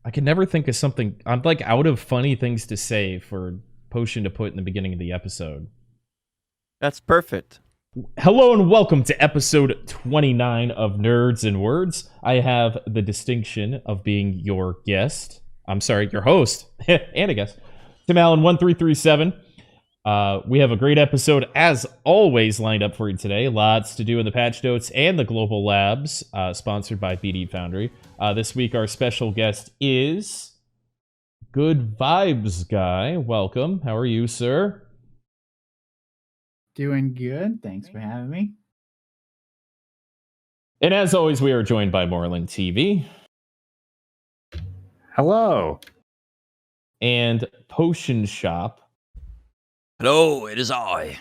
I can never think of something. I'm like out of funny things to say for Potion to put in the beginning of the episode. That's perfect. Hello and welcome to episode 29 of Nerds and Words. I have the distinction of being your guest. I'm sorry, your host and a guest, Tim Allen 1337. We have a great episode, as always, lined up for you today. Lots to do in the patch notes and the Global Labs, sponsored by BD Foundry. This week, our special guest is Good Vibes Guy. Welcome. How are you, sir? Doing good. Thanks for having me. And as always, we are joined by Moreland TV. Hello. And Potion Shop. Hello, it is I.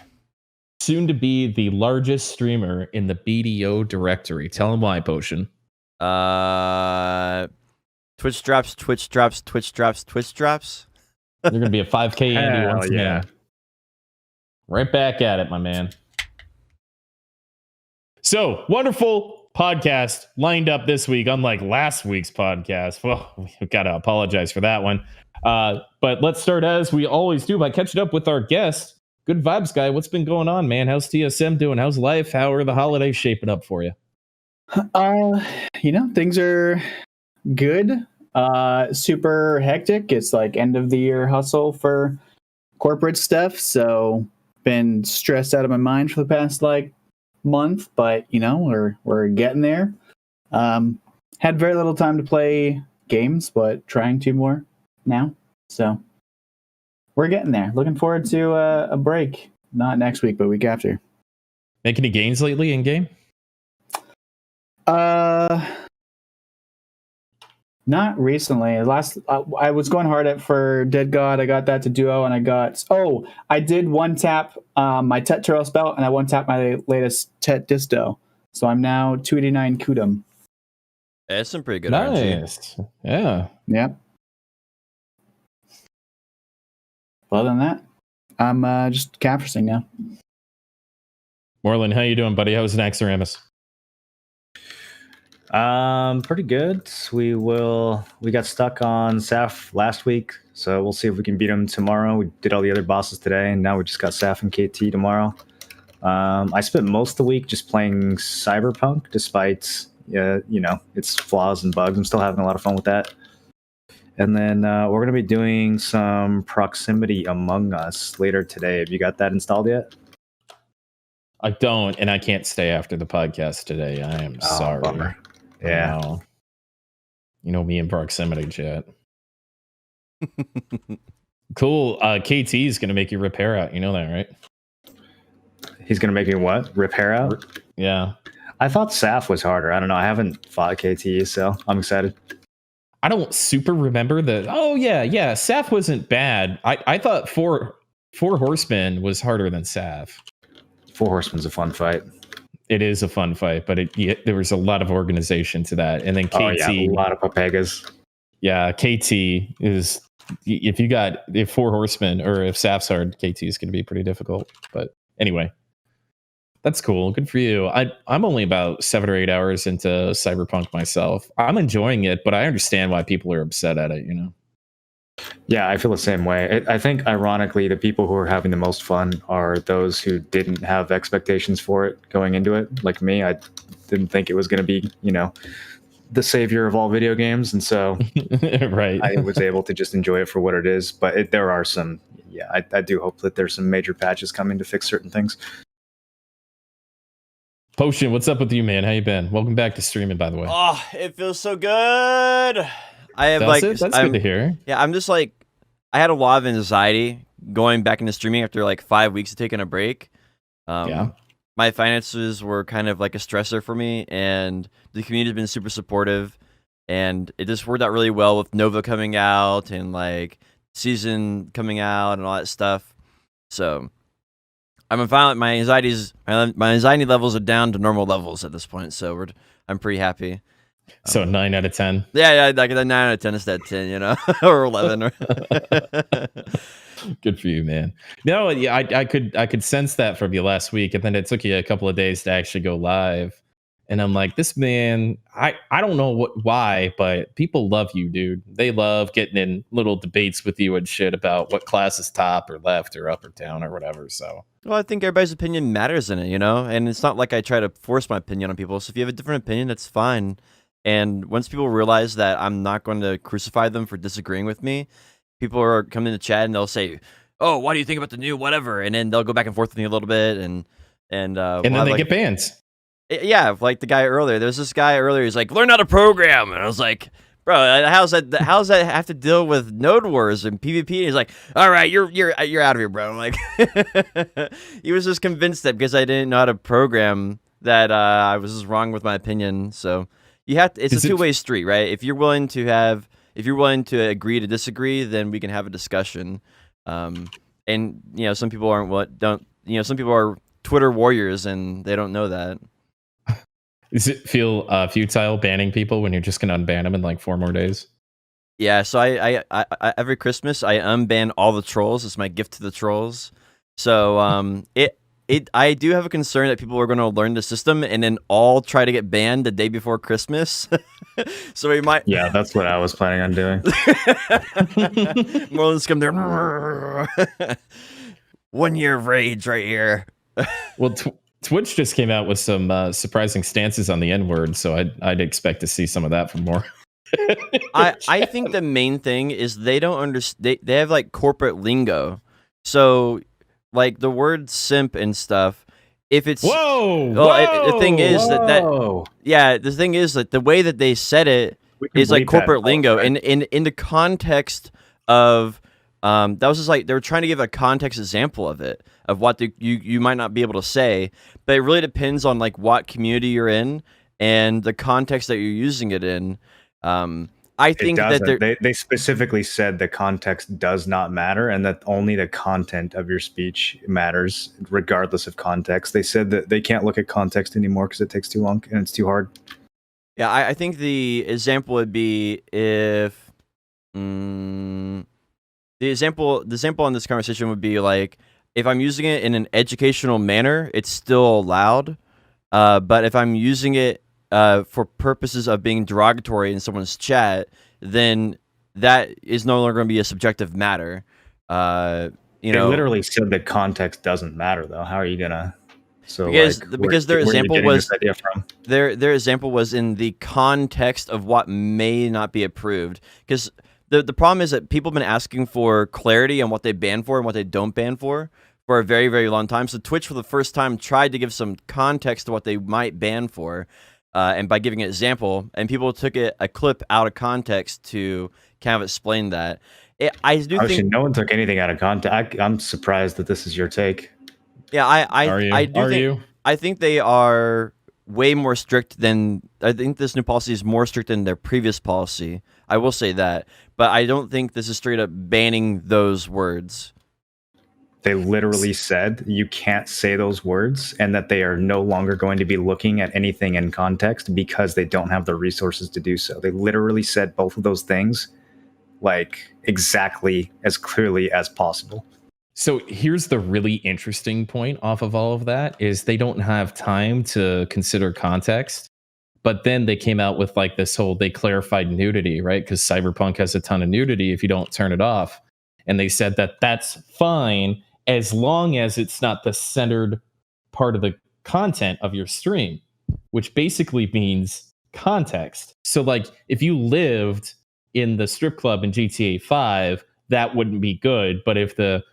Soon to be the largest streamer in the BDO directory. Tell him why, Potion. Twitch drops. You're going to be a 5K Andy Hell once again. Right back at it, my man. So, wonderful podcast lined up this week, unlike last week's podcast. Well, we've got to apologize for that one. But let's start, as we always do, by catching up with our guest, Good Vibes Guy. What's been going on, man? How's TSM doing? How's life? How are the holidays shaping up for you? Things are good. Super hectic. It's like end of the year hustle for corporate stuff. So been stressed out of my mind for the past month, but we're getting there. Had very little time to play games, but trying to more now. So we're getting there. Looking forward to a break. Not next week, but week after. Make any gains lately in game? Not recently. I was going hard for Dead God. I got that to duo, and I did one tap my Tet Turtle spell, and I one tap my latest Tet Disto. So I'm now 289 Kudum. That's some pretty good. Nice. RNG. Yeah. Yep. Other than that, I'm just capturing now. Moreland, how you doing, buddy? How's Naxxramas? Pretty good. We got stuck on Saf last week, so we'll see if we can beat him tomorrow. We did all the other bosses today, and now we just got Saf and KT tomorrow. I spent most of the week just playing Cyberpunk, despite its flaws and bugs. I'm still having a lot of fun with that. And then we're gonna be doing some Proximity Among Us later today. Have you got that installed yet? I don't, and I can't stay after the podcast today. I am sorry. Bummer. Yeah. You know me in Proximity chat. Cool. KT is going to make you repair out. You know that, right? He's going to make me what? Repair out? Yeah. I thought Saf was harder. I don't know. I haven't fought KT, so I'm excited. I don't super remember the... Oh, yeah. Saf wasn't bad. I thought Four Horsemen was harder than Saf. Four Horsemen's a fun fight. It is a fun fight, but there was a lot of organization to that. And then KT... Oh, yeah, a lot of Papegas. Yeah, KT is... If Four Horsemen or if Saf's hard, KT is going to be pretty difficult. But anyway, that's cool. Good for you. I'm only about 7 or 8 hours into Cyberpunk myself. I'm enjoying it, but I understand why people are upset at it, Yeah, I feel the same way. I think, ironically, the people who are having the most fun are those who didn't have expectations for it going into it. Like me, I didn't think it was going to be, the savior of all video games. And so right. I was able to just enjoy it for what it is. But there are some, I do hope that there's some major patches coming to fix certain things. Potion, what's up with you, man? How you been? Welcome back to streaming, by the way. Oh, it feels so good. I have That's good to hear. Yeah, I'm just I had a lot of anxiety going back into streaming after 5 weeks of taking a break. My finances were kind of like a stressor for me, and the community has been super supportive, and it just worked out really well with Nova coming out and season coming out and all that stuff. So I'm fine. My anxiety levels are down to normal levels at this point, so I'm pretty happy. So 9 out of 10. Yeah, like a 9 out of 10 is that 10, or 11. Good for you, man. No, yeah, I could sense that from you last week, and then it took you a couple of days to actually go live. And I'm like, this man, I don't know why, but people love you, dude. They love getting in little debates with you and shit about what class is top or left or up or down or whatever. So, well, I think everybody's opinion matters in it, you know? And it's not like I try to force my opinion on people. So if you have a different opinion, that's fine. And once people realize that I'm not going to crucify them for disagreeing with me, people are coming to chat and they'll say, "Oh, what do you think about the new whatever?" And then they'll go back and forth with me a little bit, and then we'll they get banned. Yeah, like the guy earlier. There was this guy earlier. He's like, "Learn how to program," and I was like, "Bro, how's that? How's that have to deal with Node Wars and PvP?" And he's like, "All right, you're out of here, bro." I'm like, he was just convinced that because I didn't know how to program that I was just wrong with my opinion. So you have to. It's a two-way street, right? If you're willing to agree to disagree, then we can have a discussion. And some people some people are Twitter warriors and they don't know that. Does it feel futile banning people when you're just gonna unban them in like 4 more days? Yeah, so I every Christmas I unban all the trolls. It's my gift to the trolls. So I do have a concern that people are going to learn the system and then all try to get banned the day before Christmas. So we might. Yeah, that's what I was planning on doing. More than come there. 1 year of rage right here. Well, Twitch just came out with some surprising stances on the N-word, so I'd expect to see some of that from more. I think the main thing is they don't understand. They have like corporate lingo, so like the word simp and stuff. If it's the thing is the thing is that the way that they said it is like corporate lingo, right? And in the context of that was just like they were trying to give a context example of it, of what you might not be able to say, but it really depends on like what community you're in and the context that you're using it in. I think that they specifically said the context does not matter and that only the content of your speech matters regardless of context. They said that they can't look at context anymore because it takes too long and it's too hard. Yeah, I think the example would be if the example in this conversation would be like if I'm using it in an educational manner, it's still allowed. But if I'm using it for purposes of being derogatory in someone's chat, then that is no longer going to be a subjective matter. They literally said that context doesn't matter, though. How are you gonna? So because their example was their example was in the context of what may not be approved. Because the problem is that people have been asking for clarity on what they ban for and what they don't ban for a very, very long time. So Twitch, for the first time, tried to give some context to what they might ban for. And by giving an example, and people took a clip out of context to kind of explain that. I think no one took anything out of context. I'm surprised that this is your take. Yeah, I think they are way more strict than. I think this new policy is more strict than their previous policy. I will say that, but I don't think this is straight up banning those words. They literally said you can't say those words and that they are no longer going to be looking at anything in context because they don't have the resources to do so. They literally said both of those things like exactly as clearly as possible. So here's the really interesting point off of all of that is they don't have time to consider context. But then they came out with like this whole, they clarified nudity, right? Because Cyberpunk has a ton of nudity if you don't turn it off. And they said that that's fine as long as it's not the centered part of the content of your stream, which basically means context. So like if you lived in the strip club in GTA 5, that wouldn't be good. But if the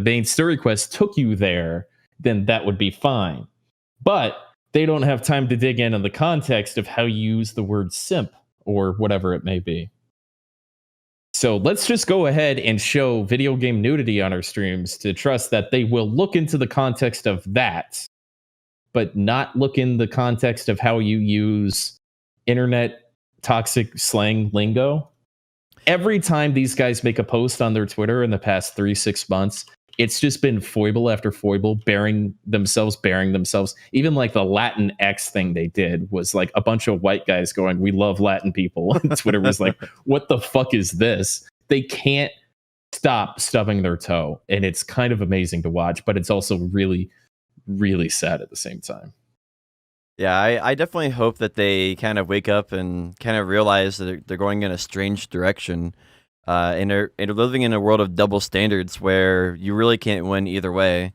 main story quest took you there, then that would be fine. But they don't have time to dig in on the context of how you use the word simp or whatever it may be. So let's just go ahead and show video game nudity on our streams to trust that they will look into the context of that, but not look in the context of how you use internet toxic slang lingo. Every time these guys make a post on their Twitter in the past 3-6 months, it's just been foible after foible, bearing themselves. Even like the Latin X thing they did was like a bunch of white guys going, "We love Latin people." And Twitter was like, "What the fuck is this?" They can't stop stubbing their toe. And it's kind of amazing to watch, but it's also really, really sad at the same time. Yeah, I definitely hope that they kind of wake up and kind of realize that they're going in a strange direction. And they're living in a world of double standards where you really can't win either way.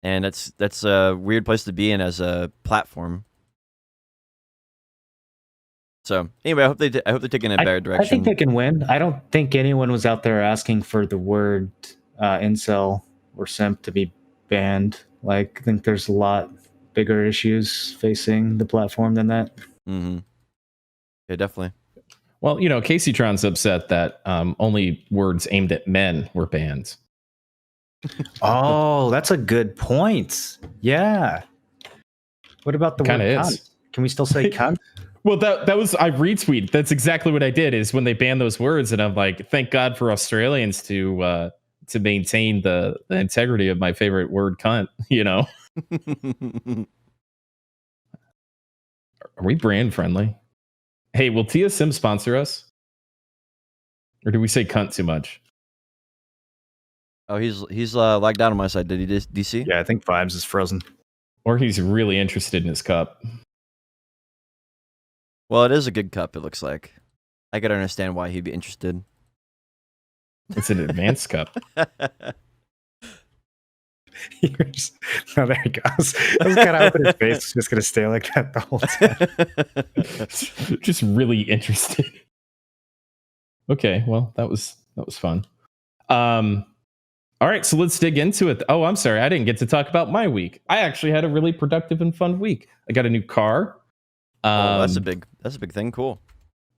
And that's a weird place to be in as a platform. So anyway, I hope they take it in a better direction. I think they can win. I don't think anyone was out there asking for the word incel or simp to be banned. Like, I think there's a lot bigger issues facing the platform than that. Mm-hmm. Yeah, definitely. Well, Casey Tron's upset that only words aimed at men were banned. Oh, that's a good point. Yeah. What about the word Kinda cunt? is. Can we still say cunt? Well, that was I retweet. That's exactly what I did. Is when they banned those words, and I'm like, thank God for Australians to maintain the integrity of my favorite word, cunt. Are we brand friendly? Hey, will Tia Sim sponsor us, or do we say cunt too much? Oh, he's lagged out on my side. Did he DC? Yeah, I think Vibes is frozen. Or he's really interested in his cup. Well, it is a good cup. It looks like. I could understand why he'd be interested. It's an advanced cup. Oh, there he goes. I was kind of hoping his face was just going to stay like that the whole time. Just really interested. Okay, well, that was fun. All right, so let's dig into it. Oh, I'm sorry, I didn't get to talk about my week. I actually had a really productive and fun week. I got a new car. Oh, that's a big thing. Cool.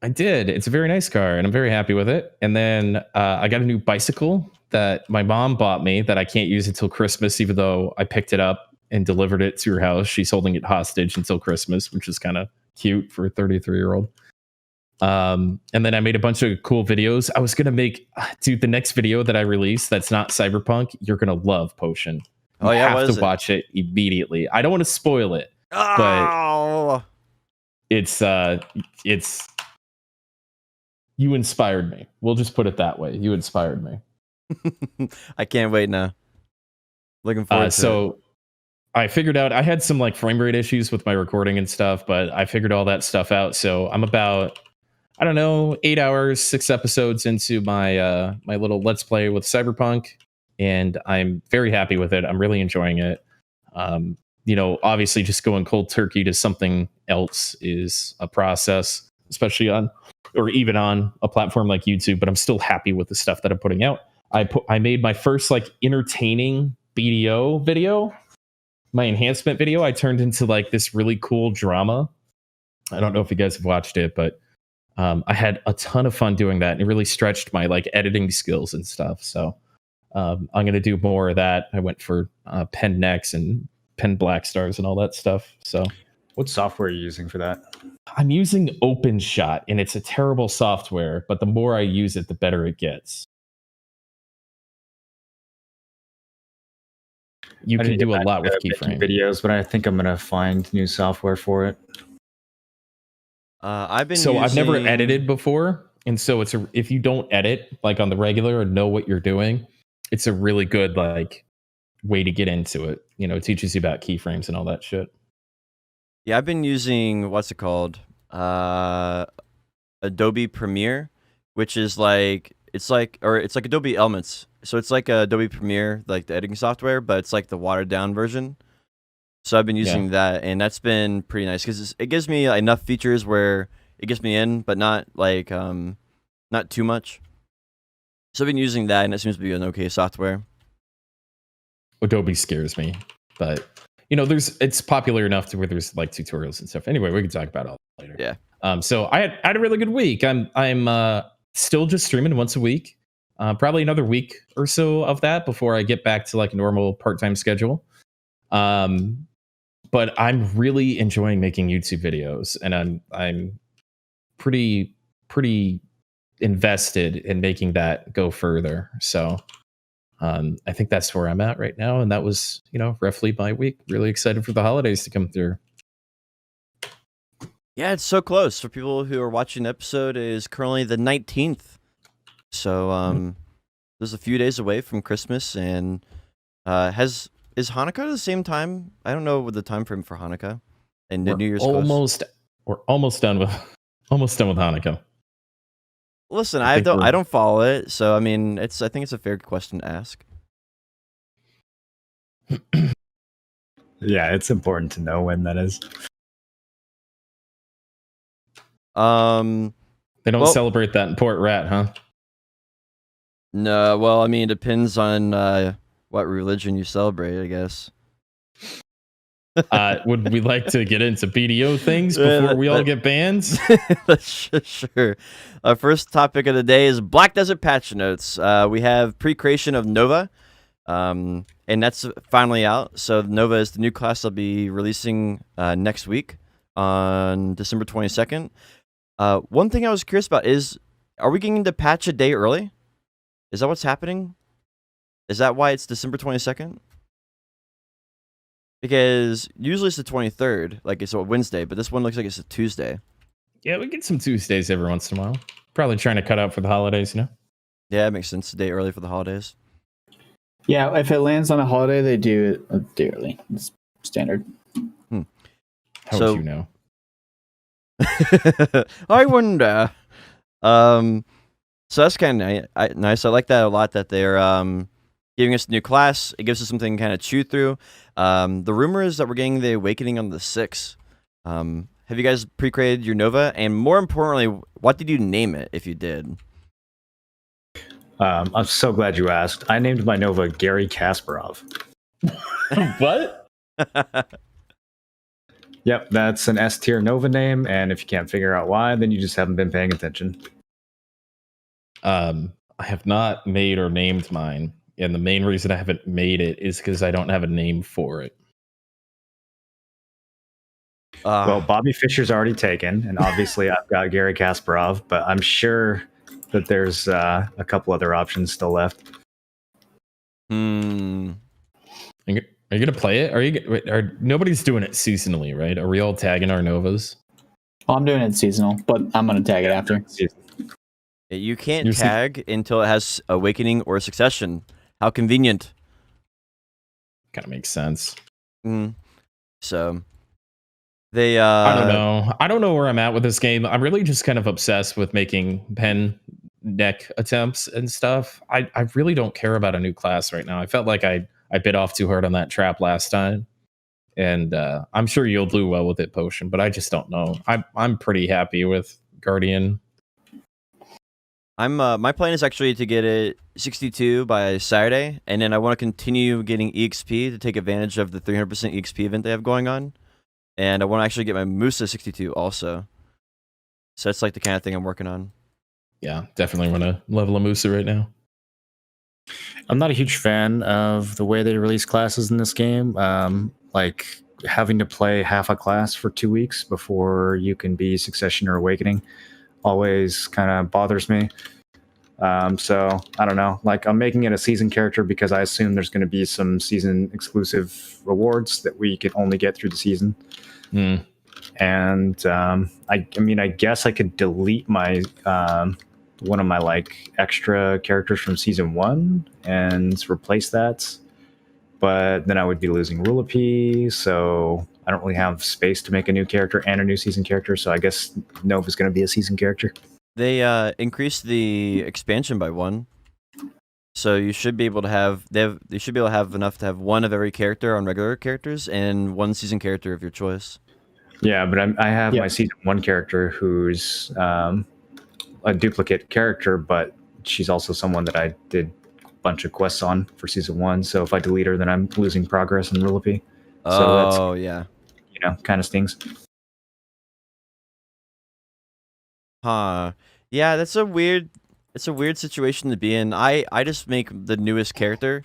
I did. It's a very nice car, and I'm very happy with it. And then I got a new bicycle that my mom bought me that I can't use until Christmas, even though I picked it up and delivered it to her house. She's holding it hostage until Christmas, which is kind of cute for a 33-year-old. And then I made a bunch of cool videos. I was going to make, dude, the next video that I release that's not Cyberpunk, you're going to love, Potion. You have to watch it immediately. I don't want to spoil it, but it's you inspired me. We'll just put it that way. You inspired me. I can't wait now. Looking forward to it. I figured out I had some like frame rate issues with my recording and stuff, but I figured all that stuff out. So I'm about, I don't know, 8 hours, 6 episodes into my my little Let's Play with Cyberpunk, and I'm very happy with it. I'm really enjoying it. Obviously just going cold turkey to something else is a process, especially on or even on a platform like YouTube, but I'm still happy with the stuff that I'm putting out. I made my first like entertaining BDO video. My enhancement video I turned into like this really cool drama. I don't know if you guys have watched it, but I had a ton of fun doing that, and it really stretched my like editing skills and stuff. So I'm going to do more of that. I went for pen necks and pen black stars and all that stuff. So what software are you using for that? I'm using OpenShot, and it's a terrible software, but the more I use it, the better it gets. You can do a lot with keyframe videos, but I think I'm gonna find new software for it. I've never edited before, and so if you don't edit like on the regular and know what you're doing, it's a really good like way to get into it. It teaches you about keyframes and all that shit. Yeah, I've been using what's it called, Adobe Premiere, which is like it's like Adobe Elements. So it's like Adobe Premiere, like the editing software, but it's like the watered down version. So I've been using that, and that's been pretty nice because it gives me enough features where it gets me in, but not like not too much. So I've been using that, and it seems to be an okay software. Adobe scares me, but it's popular enough to where there's like tutorials and stuff. Anyway, we can talk about it all later. Yeah. So I had a really good week. I'm still just streaming once a week. Probably another week or so of that before I get back to like a normal part-time schedule. But I'm really enjoying making YouTube videos, and I'm pretty invested in making that go further. So I think that's where I'm at right now, and that was roughly my week. Really excited for the holidays to come through. Yeah, it's so close. For people who are watching the episode, it is currently the 19th. So there's a few days away from Christmas, and is Hanukkah the same time? I don't know what the time frame for Hanukkah. And the New Year's quest. We're almost done with Hanukkah. Listen, I don't follow it, so I mean, I think it's a fair question to ask. Yeah, it's important to know when that is. They don't celebrate that in Port Rat, huh? No, well, I mean, it depends on what religion you celebrate, I guess. Would we like to get into BDO things before we all get banned? Sure. Our first topic of the day is Black Desert patch notes. We have pre-creation of Nova, and that's finally out. So Nova is the new class I'll be releasing next week on December 22nd. One thing I was curious about is, are we getting the patch a day early? Is that what's happening? Is that why it's December 22nd? Because usually it's the 23rd, like it's a Wednesday, but this one looks like it's a Tuesday. Yeah, we get some Tuesdays every once in a while. Probably trying to cut out for the holidays, you know? Yeah, it makes sense. A day early for the holidays. Yeah, if it lands on a holiday, they do it a day early. It's standard. How would you know? I wonder. So that's kind of nice. I like that a lot, that they're giving us a new class. It gives us something kind of chew through. The rumor is that we're getting the Awakening on the 6th. Have you guys pre-created your Nova? And more importantly, what did you name it, if you did? I'm so glad you asked. I named my Nova Gary Kasparov. What? Yep, that's an S-tier Nova name, and if you can't figure out why, then you just haven't been paying attention. I have not made or named mine, and the main reason I haven't made it is because I don't have a name for it. Well, Bobby Fischer's already taken, and obviously I've got Gary Kasparov, but I'm sure that there's a couple other options still left. Are you gonna play it? Nobody's doing it seasonally, right? Are we all tagging our Novas? Well, I'm doing it seasonal, but I'm gonna tag it after. You can't tag until it has Awakening or Succession. How convenient. Kind of makes sense. So they I don't know where I'm at with this game. I'm really just kind of obsessed with making pen neck attempts and stuff. I really don't care about a new class right now. I felt like I bit off too hard on that trap last time, and I'm sure you'll do well with it, Potion, but I just don't know. I'm pretty happy with Guardian. My plan is actually to get it 62 by Saturday, and then I want to continue getting EXP to take advantage of the 300% EXP event they have going on, and I want to actually get my Musa 62 also. So that's like the kind of thing I'm working on. Yeah, definitely want to level a Musa right now. I'm not a huge fan of the way they release classes in this game. Like having to play half a class for 2 weeks before you can be Succession or Awakening always kind of bothers me. So I don't know. Like, I'm making it a season character because I assume there's going to be some season exclusive rewards that we can only get through the season. And I mean, I guess I could delete my one of my like extra characters from season 1 and replace that, but then I would be losing Rulapee, so I don't really have space to make a new character and a new season character. So I guess Nova's going to be a season character. They increased the expansion by 1, so you should be able to have they should be able to have enough to have 1 of every character on regular characters and 1 season character of your choice. Yeah, but I have my season 1 character who's a duplicate character, but she's also someone that I did a bunch of quests on for season 1. So if I delete her, then I'm losing progress in Rulapee. So that's, yeah, you know, kind of stings. Huh. Yeah, that's a weird situation to be in. I just make the newest character,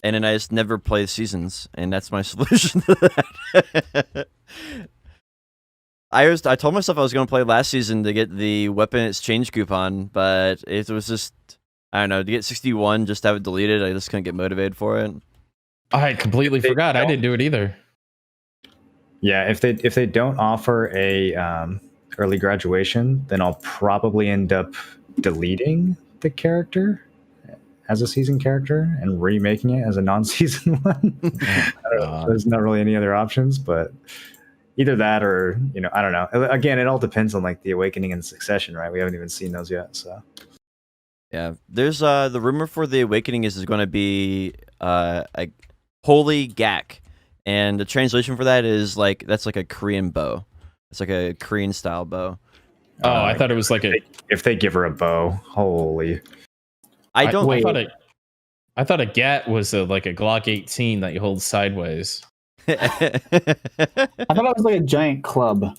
and then I just never play seasons, and that's my solution to that. I told myself I was going to play last season to get the weapon exchange coupon, but it was just, I don't know, to get 61, just to have it deleted, I just couldn't get motivated for it. I completely forgot. I didn't do it either. Yeah, if they don't offer a early graduation, then I'll probably end up deleting the character as a season character and remaking it as a non-season one. There's not really any other options, but either that or I don't know. Again, it all depends on like the Awakening and Succession, right? We haven't even seen those yet, so. Yeah, there's the rumor for the Awakening is going to be a holy gak, and the translation for that is like that's like a Korean bow. It's like a Korean style bow. Oh, I thought it was like if they give her a bow, holy. I don't. I thought a gat was like a Glock 18 that you hold sideways. I thought it was like a giant club.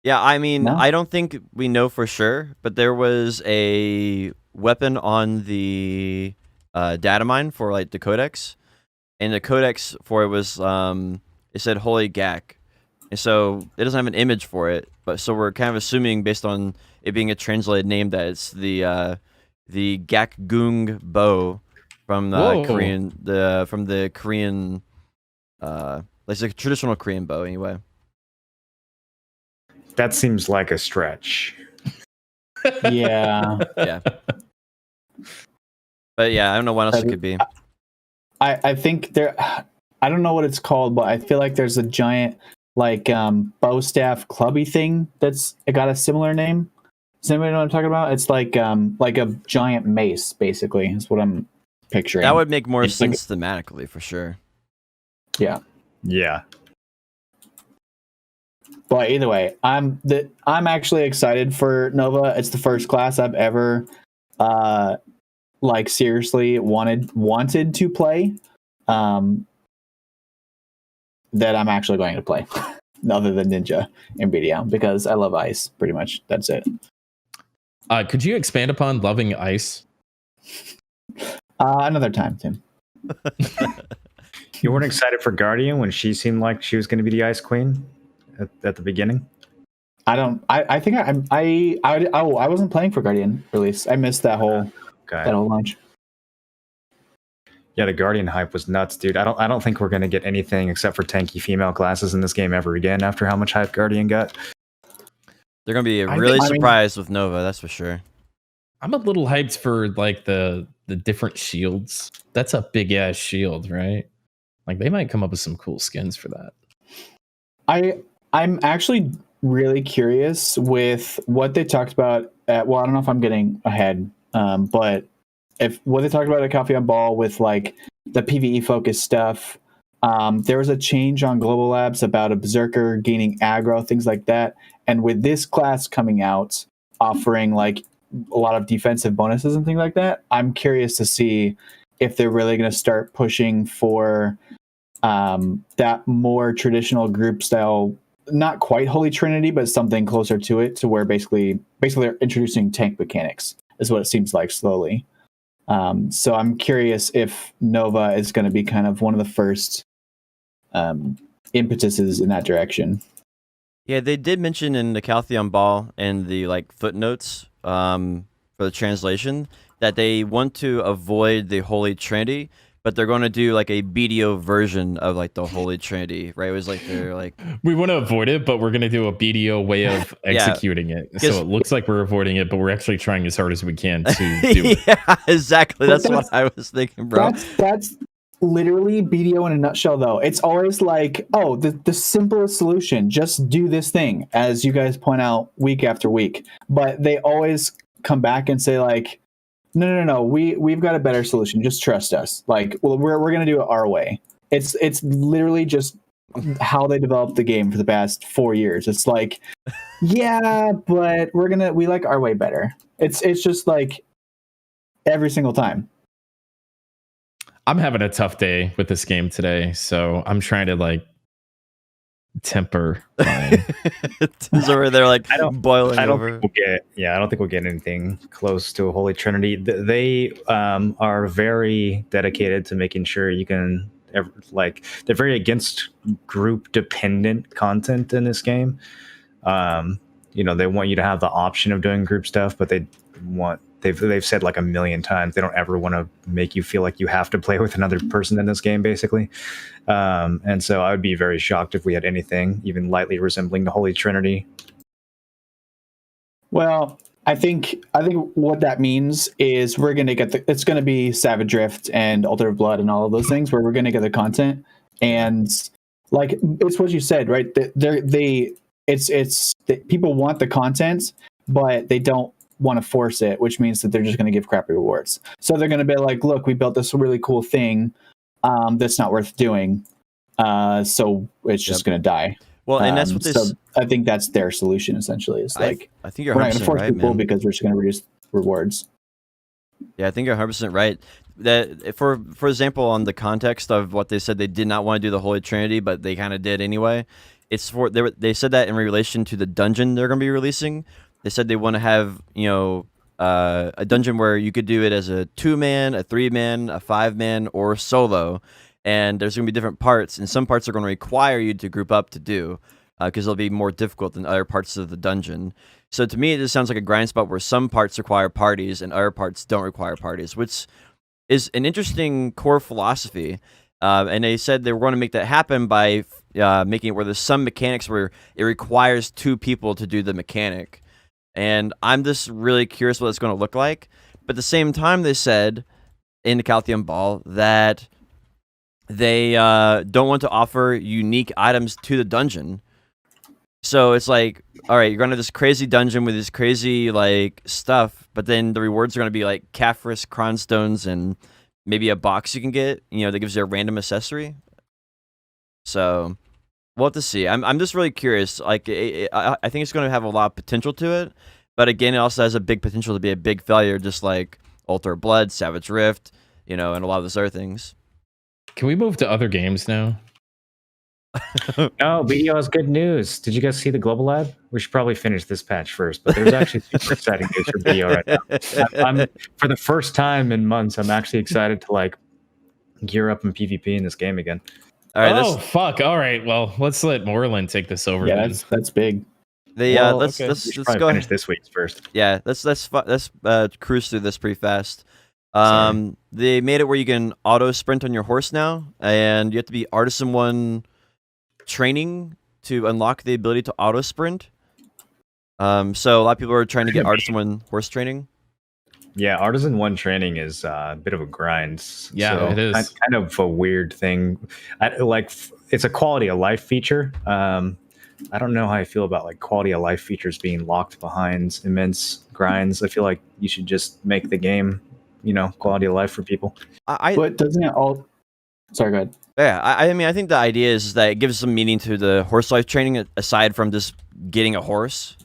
Yeah, I mean, No? I don't think we know for sure, but there was a weapon on the data mine for like the codex, and the codex for it was it said holy gak, and so it doesn't have an image for it, but so we're kind of assuming based on it being a translated name that it's the Gakgung bow from the Korean like a traditional Korean bow anyway. That seems like a stretch. Yeah. Yeah. But yeah, I don't know what else it could be. I think there, I don't know what it's called, but I feel like there's a giant like bow staff clubby thing that's got a similar name. Does anybody know what I'm talking about? It's like a giant mace, basically, is what I'm picturing. That would make more It's sense thematically for sure. Yeah. Yeah. But either way, I'm actually excited for Nova. It's the first class I've ever like seriously wanted to play. That I'm actually going to play. Other than Ninja and BDL, because I love ice, pretty much. That's it. Could you expand upon loving ice? Another time, Tim. You weren't excited for Guardian when she seemed like she was going to be the Ice Queen at the beginning? I think I wasn't playing for Guardian release. I missed that whole launch. Yeah, the Guardian hype was nuts, dude. I don't think we're gonna get anything except for tanky female classes in this game ever again after how much hype Guardian got. They're gonna be really surprised with Nova, that's for sure. I'm a little hyped for like the different shields. That's a big ass shield, right? Like they might come up with some cool skins for that. I'm actually really curious with what they talked about well, I don't know if I'm getting ahead, but if what they talked about at Coffee on Ball with like the PvE focused stuff, there was a change on Global Labs about a Berserker gaining aggro, things like that. And with this class coming out, offering like a lot of defensive bonuses and things like that, I'm curious to see if they're really going to start pushing for that more traditional group style, not quite Holy Trinity, but something closer to it, to where basically they're introducing tank mechanics, is what it seems like slowly. So I'm curious if Nova is going to be kind of one of the first impetuses in that direction. Yeah, they did mention in the Caltheon Ball and the like footnotes for the translation that they want to avoid the Holy Trinity, but they're going to do like a BDO version of like the Holy Trinity, right? It was like they're like, we want to avoid it, but we're going to do a BDO way of executing it. So it looks like we're avoiding it, but we're actually trying as hard as we can to do it. Yeah, exactly. That's what I was thinking, bro. That's literally BDO in a nutshell, though. It's always like, oh, the simplest solution, just do this thing, as you guys point out week after week. But they always come back and say like, no, we've got a better solution. Just trust us. Like, well, we're gonna do it our way. It's literally just how they developed the game for the past 4 years. It's like, yeah, but we like our way better. It's just like every single time. I'm having a tough day with this game today, so I'm trying to like temper my Tim's over there like boiling over. I don't think we'll get anything close to a Holy Trinity. They are very dedicated to making sure you can they're very against group dependent content in this game. They want you to have the option of doing group stuff, but they've said like a million times they don't ever want to make you feel like you have to play with another person in this game, basically. And so I would be very shocked if we had anything even lightly resembling the Holy Trinity. Well, I think what that means is we're going to get it's going to be Savage Rift and Altar of Blood and all of those things where we're going to get the content. And like it's what you said, right? People want the content, but they don't want to force it, which means that they're just going to give crappy rewards. So they're going to be like, look, we built this really cool thing that's not worth doing. So it's just going to die. Well, and that's what so I think that's their solution essentially. Is like, I think you're we're not going to 100% force right, people man. because we're just going to reduce rewards. Yeah, I think you're 100% right. That for example, on the context of what they said, they did not want to do the Holy Trinity, but they kind of did anyway. It's for they said that in relation to the dungeon they're going to be releasing. They said they want to have a dungeon where you could do it as a 2-man, a 3-man, a 5-man, or solo. And there's going to be different parts, and some parts are going to require you to group up to do because they'll be more difficult than other parts of the dungeon. So to me, it just sounds like a grind spot where some parts require parties and other parts don't require parties, which is an interesting core philosophy. And they said they were going to make that happen by making it where there's some mechanics where it requires 2 people to do the mechanic. And I'm just really curious what it's going to look like. But at the same time, they said in the Calcium Ball that they don't want to offer unique items to the dungeon. So it's like, all right, you're going to have this crazy dungeon with this crazy like stuff, but then the rewards are going to be like Caphras, Cronstones, and maybe a box you can get, that gives you a random accessory. So we'll have to see. I'm just really curious. Like, I think it's going to have a lot of potential to it, but again, it also has a big potential to be a big failure, just like Altar of Blood, Savage Rift, and a lot of those other things. Can we move to other games now? Oh, BDO has good news. Did you guys see the global ad? We should probably finish this patch first, but there's actually super exciting news for BDO right now. I'm for the first time in months, I'm actually excited to like gear up in PvP in this game again. All right, fuck! All right, well, let's let Moreland take this over. Yeah, then. that's big. Let's We should probably go finish ahead. this week's first. Yeah, let's cruise through this pretty fast. They made it where you can auto sprint on your horse now, and you have to be Artisan 1 training to unlock the ability to auto sprint. So a lot of people are trying to get Artisan 1 horse training. Yeah, Artisan 1 training is a bit of a grind. Yeah, so it is. kind of a weird thing. It's a quality of life feature. I don't know how I feel about like quality of life features being locked behind immense grinds. I feel like you should just make the game, quality of life for people. But doesn't it all? Sorry, go ahead. Yeah, I mean, I think the idea is that it gives some meaning to the horse life training aside from just getting a horse,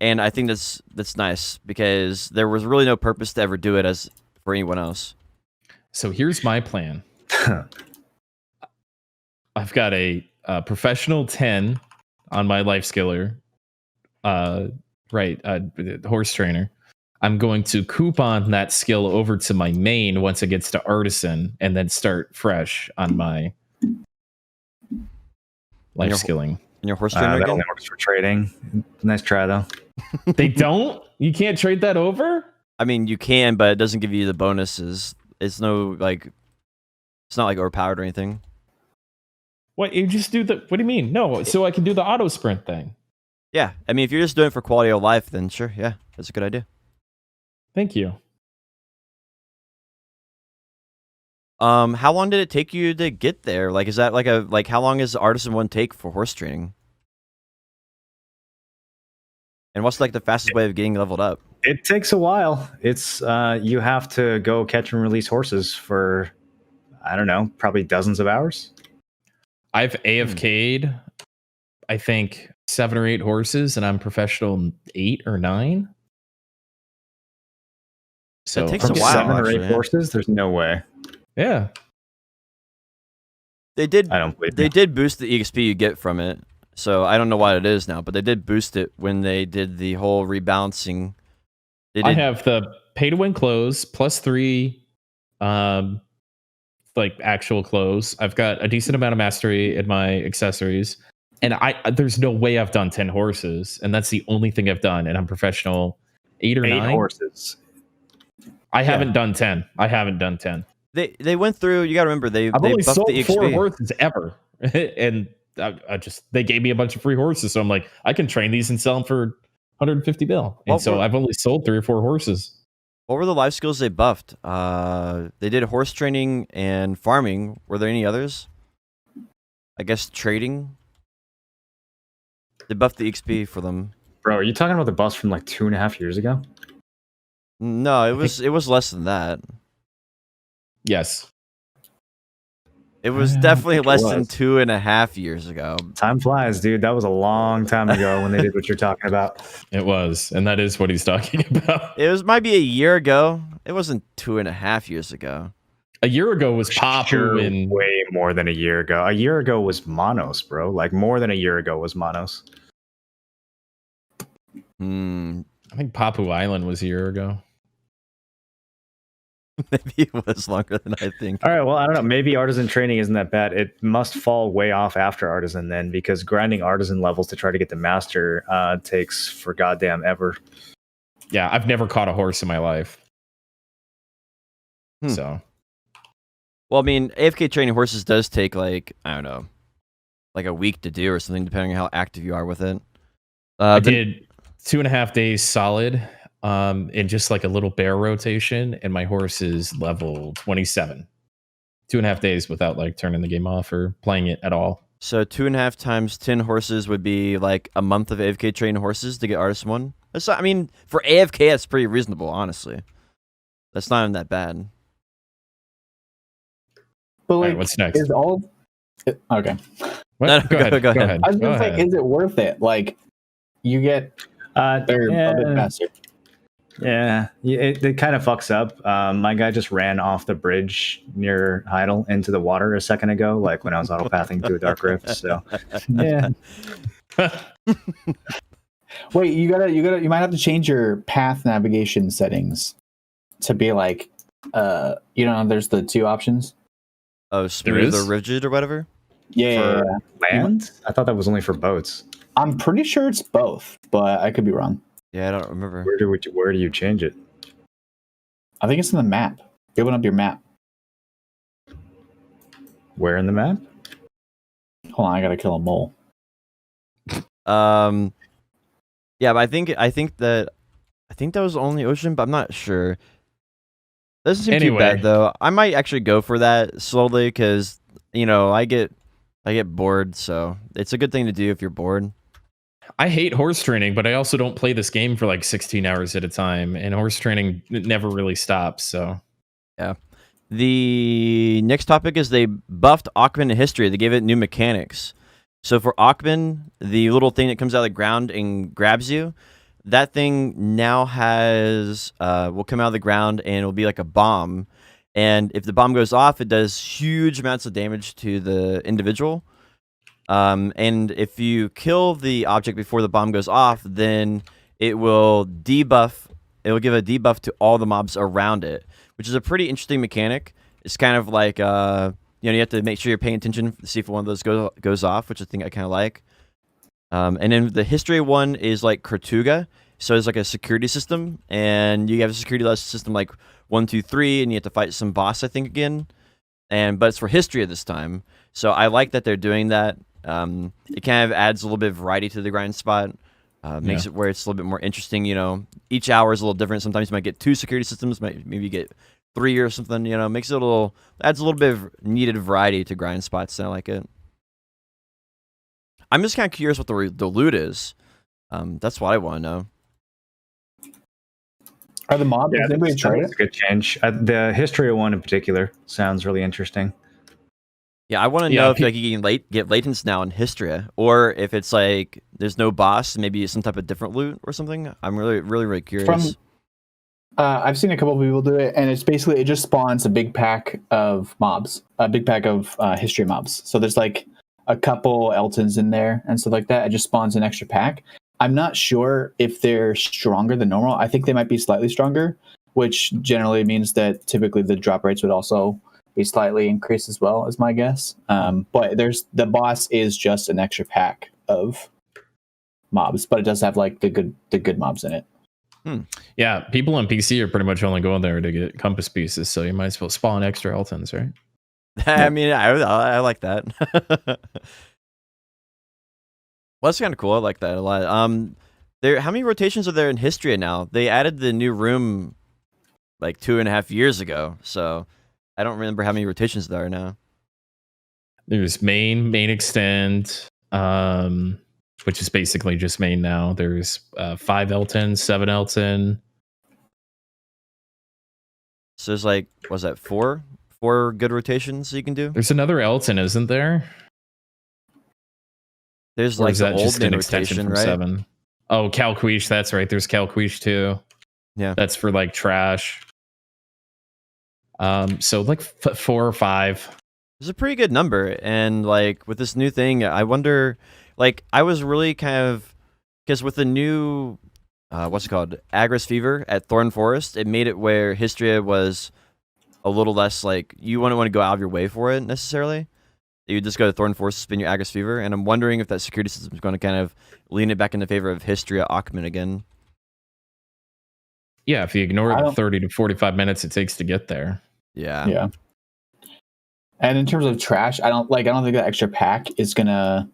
And I think that's nice because there was really no purpose to ever do it as for anyone else. So here's my plan. I've got a professional 10 on my life skiller, horse trainer. I'm going to coupon that skill over to my main once it gets to Artisan, and then start fresh on my life skilling. And your horse trainer that again? only works for trading. Nice try though. They don't? You can't trade that over? I mean, you can, but it doesn't give you the bonuses. It's no it's not like overpowered or anything. What, you just do the, what do you mean? No, so I can do the auto sprint thing. Yeah, I mean, if you're just doing it for quality of life, then sure, yeah, that's a good idea. Thank you. How long did it take you to get there? Like, is that like how long does Artisan 1 take for horse training? And what's like the fastest way of getting leveled up? It takes a while. It's you have to go catch and release horses for, I don't know, probably dozens of hours. I've AFK'd, I think 7 or 8 horses, and I'm professional 8 or 9. So it takes a From while. 7 or Actually, 8 yeah. horses. There's no way. Yeah. They did. I don't believe They you. did boost the EXP you get from it. So I don't know what it is now, but they did boost it when they did the whole rebalancing. They did. I have the pay to win clothes plus 3 like actual clothes. I've got a decent amount of mastery in my accessories, and there's no way I've done 10 horses, and that's the only thing I've done, and I'm professional 8 or 8 9 horses. I haven't done 10. I haven't done 10. They went through. You got to remember they I've only buffed sold the 4 EXP. horses ever, and I just, they gave me a bunch of free horses, so I'm like, I can train these and sell them for 150 bill. And so I've only sold 3 or 4 horses. What were the life skills they buffed? They did horse training and farming. Were there any others? I guess trading. They buffed the XP for them. Bro, are you talking about the bus from like 2.5 years ago? No, it was less than that. Yes. It was I definitely think it less than was. 2.5 years ago. Time flies, dude. That was a long time ago when they did what you're talking about. It was, and that is what he's talking about. Might be a year ago. It wasn't 2.5 years ago. A year ago was Papu Sure, and way more than a year ago. A year ago was Monos, bro. Like more than a year ago was Monos. I think Papu Island was a year ago. Maybe it was longer than I think. All right, well, I don't know. Maybe artisan training isn't that bad. It must fall way off after artisan then, because grinding artisan levels to try to get the master takes for goddamn ever. Yeah, I've never caught a horse in my life. So, Well, I mean, AFK training horses does take like, I don't know, like a week to do or something, depending on how active you are with it. I did 2.5 days solid in just like a little bear rotation, and my horse is level 27. 2.5 days without like turning the game off or playing it at all. So 2.5 times 10 horses would be like a month of AFK trained horses to get Artisan 1. That's not, I mean, for AFK, that's pretty reasonable, honestly. That's not even that bad. But like, right, what's next? Is all okay? What? No, Go ahead. go ahead. I was Go gonna say, ahead. is it worth it? Like, you get they're a bit faster. Yeah, it kind of fucks up. My guy just ran off the bridge near Heidel into the water a second ago, like when I was autopathing through a dark rift. So, yeah. Wait, you might have to change your path navigation settings to be like, there's the two options. Oh, smooth is? or rigid or whatever? Yeah. For land? I thought that was only for boats. I'm pretty sure it's both, but I could be wrong. Yeah, I don't remember. Where do you change it? I think it's in the map. You open up your map. Where in the map? Hold on, I gotta kill a mole. Yeah, but I think that was only ocean, but I'm not sure. Doesn't seem too bad though. I might actually go for that slowly because I get bored, so it's a good thing to do if you're bored. I hate horse training, but I also don't play this game for like 16 hours at a time, and horse training never really stops. So, yeah. The next topic is they buffed Ackman in history. They gave it new mechanics. So for Ackman, the little thing that comes out of the ground and grabs you, that thing now will come out of the ground and it'll be like a bomb. And if the bomb goes off, it does huge amounts of damage to the individual. And if you kill the object before the bomb goes off, then it will debuff. It will give a debuff to all the mobs around it, which is a pretty interesting mechanic. It's kind of like you have to make sure you're paying attention to see if one of those goes off, which I think I kind of like. And then the history one is like Kortuga. So it's like a security system, and you have a security system like 1, 2, 3, and you have to fight some boss, I think, again. But it's for history at this time. So I like that they're doing that. It kind of adds a little bit of variety to the grind spot. Makes it where it's a little bit more interesting. Each hour is a little different. Sometimes you might get 2 security systems, maybe you get 3 or something. Makes it adds a little bit of needed variety to grind spots, and I like it. I'm just kind of curious what the loot is. That's what I want to know. Are the mobs? Has anybody tried That's it? a good change. The history one in particular sounds really interesting. Yeah, I want to know if like you can get latents now in Histria, or if it's like there's no boss, maybe some type of different loot or something. I'm really curious. I've seen a couple of people do it, and it's basically it just spawns a big pack of mobs, a big pack of history mobs. So there's like a couple Eltons in there and stuff like that. It just spawns an extra pack. I'm not sure if they're stronger than normal. I think they might be slightly stronger, which generally means that typically the drop rates would also be slightly increased as well, as my guess. But the boss is just an extra pack of mobs, but it does have like the good mobs in it. Yeah, people on PC are pretty much only going there to get compass pieces, so you might as well spawn extra Eltons, right? I mean, I like that. Well, that's kind of cool. I like that a lot. How many rotations are there in Histria now? They added the new room like 2.5 years ago, so I don't remember how many rotations there are now. There's main extend, which is basically just main now. There's 5 Elton, 7 Elton. So there's like, what's that, four good rotations you can do? There's another Elton, isn't there? There's Or like is the that old just an main extension rotation, from right? 7? Oh, Calquiche, that's right. There's Calquiche too. Yeah. That's for like trash. So like 4 or 5. It's a pretty good number, and like with this new thing, I wonder, like I was really kind of, because with the new, what's it called, Agris Fever at Thorn Forest, it made it where Histria was a little less like, you wouldn't want to go out of your way for it necessarily. You just go to Thorn Forest, spin your Agris Fever, and I'm wondering if that security system is going to kind of lean it back into favor of Histria Akhman again. Yeah, if you ignore the 30 to 45 minutes it takes to get there. Yeah. Yeah. And in terms of trash, I don't think that extra pack is gonna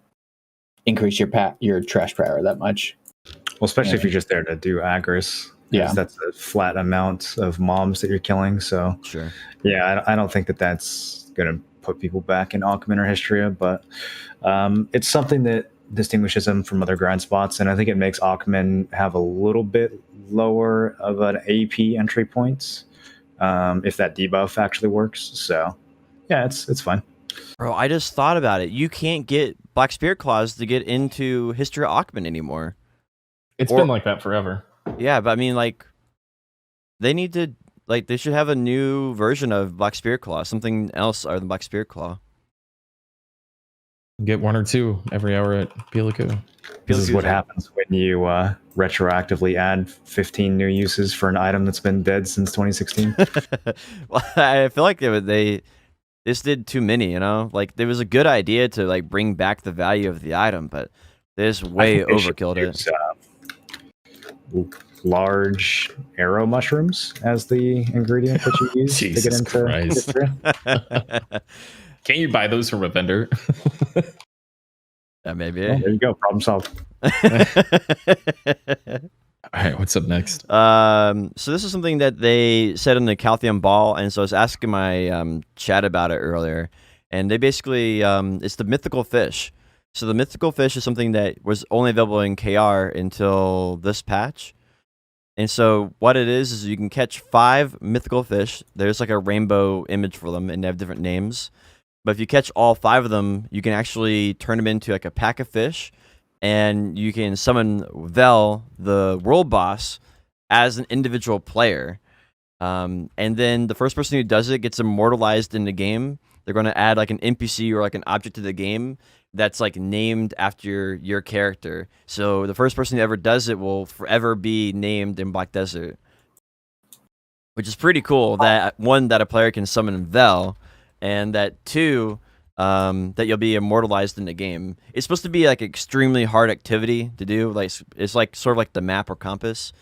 increase your trash power that much. Well, especially if you're just there to do Agris. Yeah. That's a flat amount of mobs that you're killing. So Sure. Yeah, I don't think that's gonna put people back in Akhman or Histria, but it's something that distinguishes them from other grind spots, and I think it makes Akhman have a little bit lower of an AP entry points if that debuff actually works. So yeah, it's fine. Bro, I just thought about it. You can't get Black Spirit Claws to get into Histria Akhman anymore. It's been like that forever. Yeah, but I mean, like, they need to, like, they should have a new version of Black Spirit Claw, something else other than Black Spirit Claw. Get 1 or 2 every hour at Piliku. This is what happens when you retroactively add 15 new uses for an item that's been dead since 2016. Well, I feel like they this did too many, you know? Like, there was a good idea to, like, bring back the value of the item, but they just way overkilled it. Large arrow mushrooms as the ingredient that you use to get into Christ. Can't you buy those from a vendor? Yeah, maybe. Well, there you go. Problem solved. All right, what's up next? So this is something that they said in the Caltheum Ball, and so I was asking my chat about it earlier, and they basically, it's the mythical fish. So the mythical fish is something that was only available in KR until this patch. And so what it is you can catch 5 mythical fish. There's like a rainbow image for them, and they have different names. But if you catch all 5 of them, you can actually turn them into like a pack of fish, and you can summon Vel, the world boss, as an individual player. And then the first person who does it gets immortalized in the game. They're going to add like an NPC or like an object to the game that's like named after your character. So the first person who ever does it will forever be named in Black Desert, which is pretty cool. That one, that a player can summon Vel, and that 2, that you'll be immortalized in the game. It's supposed to be like extremely hard activity to do. Like, it's like sort of like the map or compass.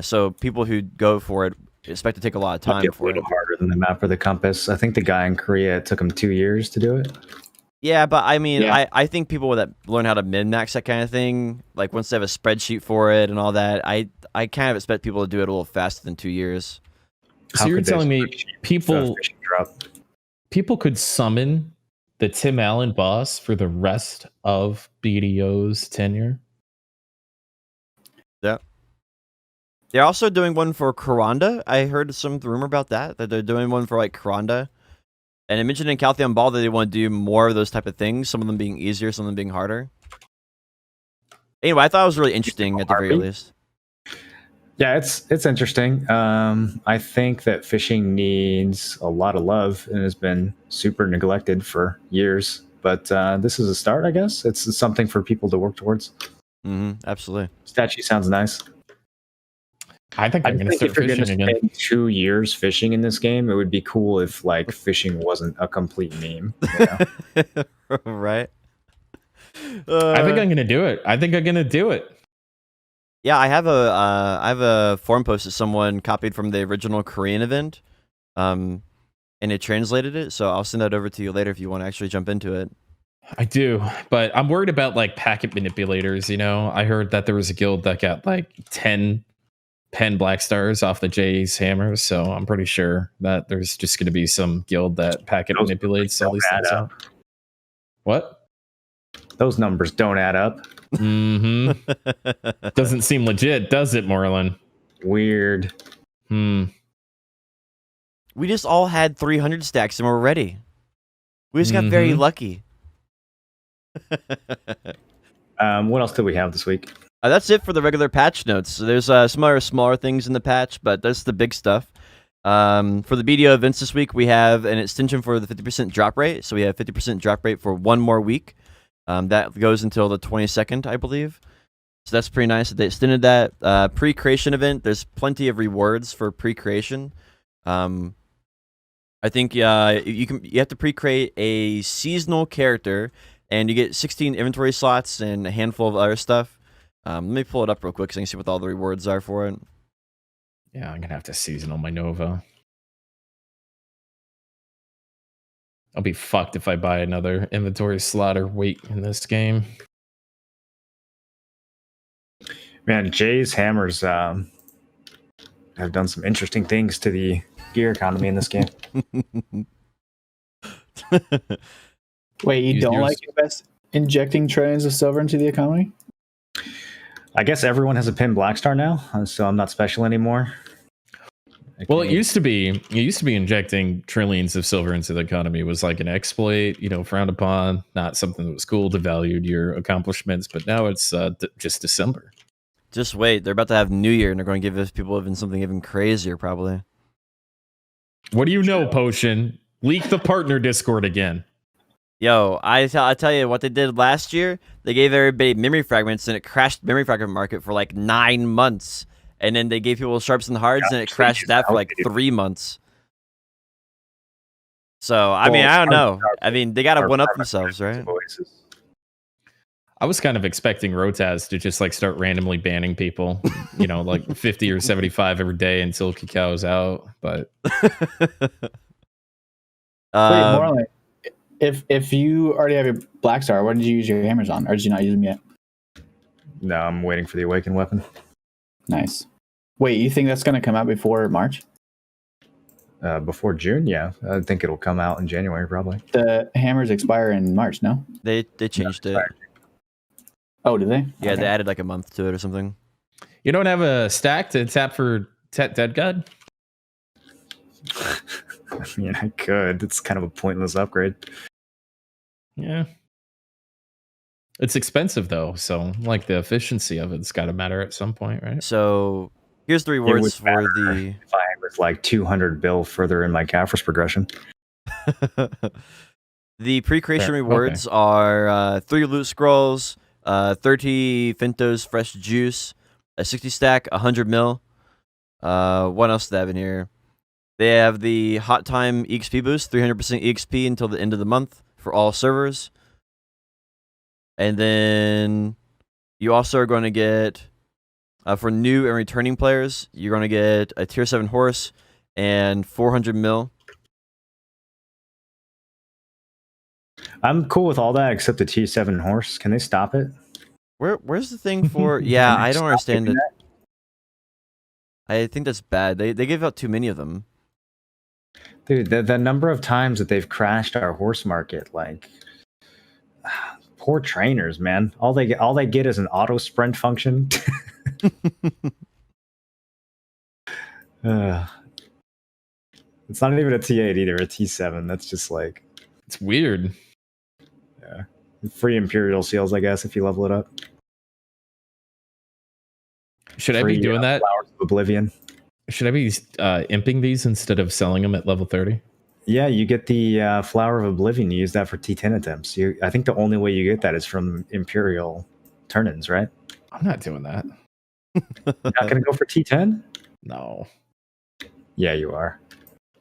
So people who go for it expect to take a lot of time for it. A little harder than the map or the compass. I think the guy in Korea, it took him 2 years to do it. Yeah, but I mean, I think people that learn how to min-max that kind of thing, like once they have a spreadsheet for it and all that, I kind of expect people to do it a little faster than 2 years. So you're telling me people could summon the Tim Allen boss for the rest of BDO's tenure? Yeah. They're also doing one for Karanda. I heard some rumor about that they're doing one for like Karanda. And I mentioned in Caltheum Ball that they want to do more of those type of things, some of them being easier, some of them being harder. Anyway, I thought it was really interesting at the very least. Yeah, it's interesting. I think that fishing needs a lot of love and has been super neglected for years. But this is a start, I guess. It's something for people to work towards. Absolutely. Statue sounds nice. I think I'm going to start fishing again. Spend 2 years fishing in this game, it would be cool if like fishing wasn't a complete meme. You know? Right. I think I'm going to do it. Yeah, I have a forum post that someone copied from the original Korean event, and it translated it. So I'll send that over to you later if you want to actually jump into it. I do, but I'm worried about like packet manipulators. You know, I heard that there was a guild that got like 10 black stars off the J's hammers, so I'm pretty sure that there's just going to be some guild that packet manipulates all these things out. What? Those numbers don't add up. Mm-hmm. Doesn't seem legit, does it, Moreland? Weird. Hmm. We just all had 300 stacks and we're ready. We just got very lucky. What else did we have this week? That's it for the regular patch notes. So there's some other smaller things in the patch, but that's the big stuff. For the BDO events this week, we have an extension for the 50% drop rate. So we have 50% drop rate for one more week. That goes until the 22nd, I believe. So that's pretty nice that they extended that. Pre-creation event, there's plenty of rewards for pre-creation. I think you have to pre-create a seasonal character, and you get 16 inventory slots and a handful of other stuff. Let me pull it up real quick so I can see what all the rewards are for it. Yeah, I'm gonna have to seasonal my Nova. I'll be fucked if I buy another inventory slot or wait in this game. Man, Jay's hammers have done some interesting things to the gear economy in this game. Wait, you Use don't yours. like injecting trillions of silver into the economy? I guess everyone has a pin Blackstar now, so I'm not special anymore. Well, it used to be injecting trillions of silver into the economy was like an exploit, frowned upon, not something that was cool, devalued your accomplishments. But now it's just December. Just wait. They're about to have New Year, and they're going to give us people even something even crazier, probably. What do you know, Potion? Leak the partner Discord again. Yo, I tell you what they did last year. They gave everybody memory fragments, and it crashed the memory fragment market for like 9 months. And then they gave people sharps and hards, and it crashed that for like 3 months. So, I mean, I don't know. I mean, they got to one-up themselves, right? I was kind of expecting Rotaz to just like start randomly banning people, like 50 or 75 every day until Cacao out. But Wait, Moreland, if you already have your Blackstar, what did you use your hammers on, or did you not use them yet? No, I'm waiting for the Awakened weapon. Nice. Wait, you think that's going to come out before March? Before June, yeah. I think it'll come out in January, probably. The hammers expire in March, no? They changed it. Oh, did they? Yeah, Okay. they added like a month to it or something. you don't have a stack to tap for Dead God? I mean, I could. It's kind of a pointless upgrade. Yeah. It's expensive though, so like the efficiency of it's got to matter at some point, right? So here's the rewards for the. If I was like 200 bill further in my Caphras progression. The pre-creation Fair. rewards are 3 loot scrolls, 30 Fintos fresh juice, a 60 stack, 100 mil. What else do they have in here? They have the hot time EXP boost, 300% EXP until the end of the month for all servers. And then you also are going to get, for new and returning players, you're going to get a tier 7 horse and 400 mil. I'm cool with all that except the T7 horse. Can they stop it? Where's the thing for? Yeah, I don't understand it. I think that's bad. They give out too many of them. Dude, the number of times that they've crashed our horse market, like poor trainers, man. All they get is an auto sprint function. It's not even a T8 either, a T7. That's just like It's weird. yeah, free Imperial seals, I guess, if you level it up. Should I be doing that? Flowers of Oblivion. Should I be imping these instead of selling them at level 30? Yeah, you get the Flower of Oblivion. You use that for T10 attempts. I think the only way you get that is from Imperial turn-ins, right? I'm not doing that. You're not going to go for T10? No. Yeah, you are.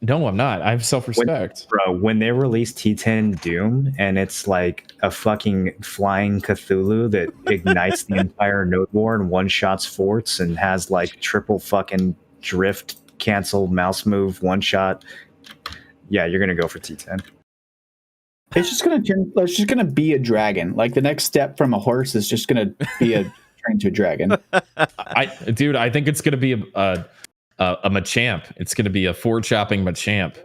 No, I'm not. I have self-respect. Bro, when they release T10 Doom and it's like a fucking flying Cthulhu that ignites the entire Node War and one-shots forts and has like triple fucking drift, cancel, mouse move, one-shot. Yeah, you're going to go for T10. It's just gonna be a dragon. Like the next step from a horse is just gonna be a turn into a dragon. I think it's gonna be a Machamp. It's gonna be a 4 chopping Machamp.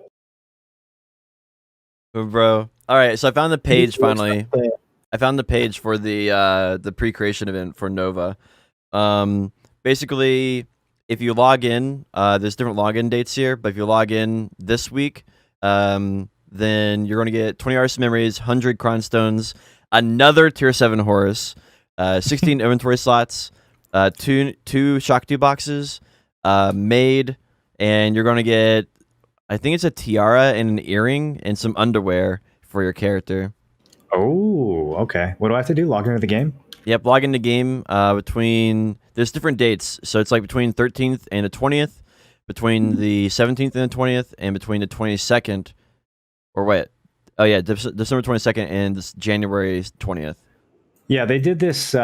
Bro, All right, so I found the page Looks finally. like I found the page for the pre-creation event for Nova. Basically, if you log in, there's different login dates here, but if you log in this week, then you're going to get 20 artist memories, 100 Cron Stones, another Tier 7 horse, 16 inventory slots, two Shakti boxes, made, and you're going to get, I think it's a tiara and an earring and some underwear for your character. Oh, okay. What do I have to do? Log into the game? Yep, log into game there's different dates. So it's like between 13th and the 20th, between the 17th and the 20th, and between the 22nd, or wait. Oh yeah, December 22nd and this January 20th. Yeah, they did this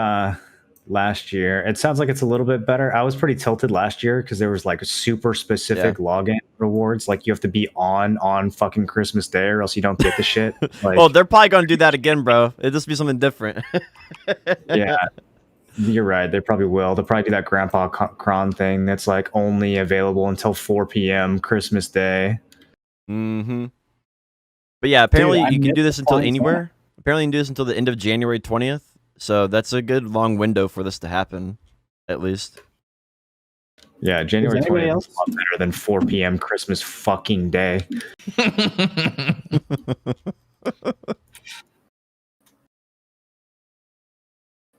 last year. It sounds like it's a little bit better. I was pretty tilted last year because there was like super specific login rewards. Like you have to be on fucking Christmas Day or else you don't get the shit. Like, Well, they're probably gonna do that again, bro. It'll just be something different. yeah, you're right. They probably will. They'll probably do that Grandpa Cron thing that's like only available until 4 p.m. Christmas Day. Mm-hmm. But yeah, apparently Dude, you can do this until flying anywhere. Apparently you can do this until the end of January 20th. So that's a good long window for this to happen, at least. Yeah, January anybody 20th else? is a lot better than 4 p.m. Christmas fucking day.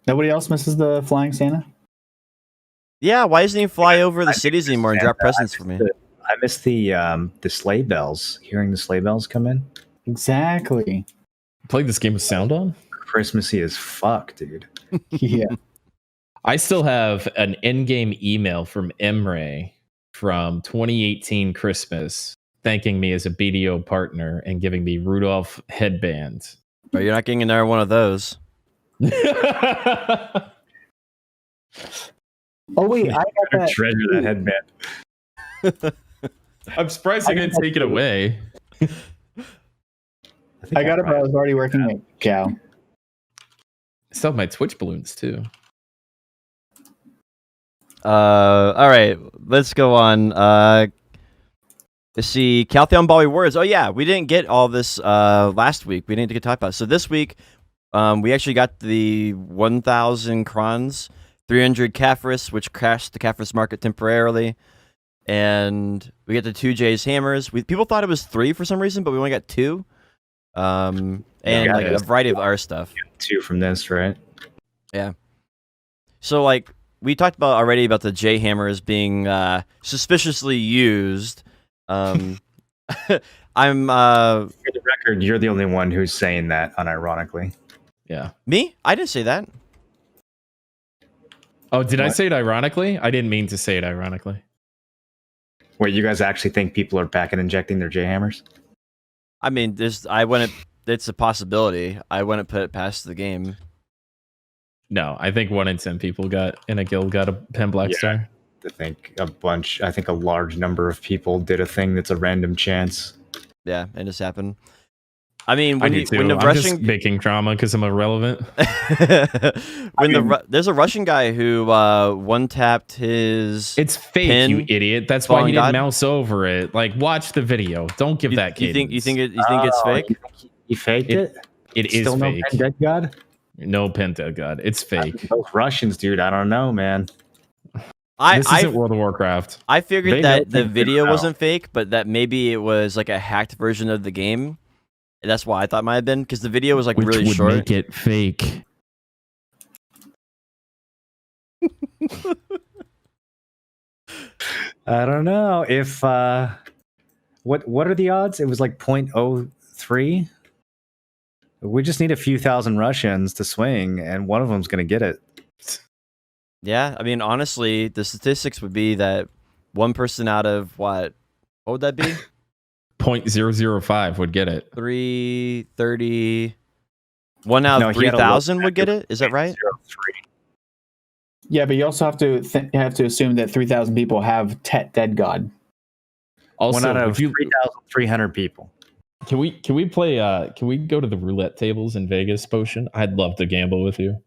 Nobody else misses the flying Santa? Yeah, why doesn't he fly over the cities anymore and drop Santa. presents for me? I miss the sleigh bells. Hearing the sleigh bells come in. Exactly. Played this game with sound on? Christmassy as fuck, dude. Yeah. I still have an in-game email from Emre from 2018 Christmas thanking me as a BDO partner and giving me Rudolph headband. But you're not getting another one of those. Oh wait, I got that. Treasure that headband. I'm surprised I didn't take it away. I got it, but I was already working at Cow. I still have my Twitch balloons too. All right, let's go on. Let's see, Caltheon Bali Words. Oh yeah, we didn't get all this last week. We didn't get to talk about it. So this week, we actually got the 1,000 crons, 300 Caphras, which crashed the Caphras market temporarily, and we get the 2 J's hammers. People thought it was 3 for some reason, but we only got 2. And like a variety of our stuff. 2 from this, right? Yeah. So like we talked about already about the J hammers being suspiciously used. I'm For the record, you're the only one who's saying that unironically. Yeah. Me? I didn't say that. Oh, did I say it ironically? I didn't mean to say it ironically. Wait, you guys actually think people are back and injecting their J hammers? I mean, it's a possibility. I wouldn't put it past the game. No, I think 1 in 10 people in a guild got a pen black star. I think a large number of people did a thing that's a random chance. Yeah, it just happened. I mean, when the I'm Russian just making drama because I'm irrelevant. There's a Russian guy who one tapped his. It's fake, pin, you idiot. That's why he didn't God. mouse over it. Like, watch the video. Don't give that You cadence. think it's fake? He faked it? It is Still no fake. Pen Dead God? No Penta God. It's fake. Those Russians, dude. I don't know, man. This isn't World of Warcraft. I figured They that know the video now. wasn't fake, but that maybe it was like a hacked version of the game. And that's why I thought it might have been, because the video was like Which really would short. make it fake. I don't know if what are the odds? It was like 0.03. We just need a few thousand Russians to swing, and one of them's gonna get it. Yeah, I mean, honestly, the statistics would be that one person out of what would that be? 0.005 would get it. 330. One out No, of he had a 3,000 would get it. Is that right? 0.03. Yeah, but you also have to assume that 3,000 people have Dead God. Also, One out of if you, 3,300 people. can we play? Can we go to the roulette tables in Vegas, Potion? I'd love to gamble with you.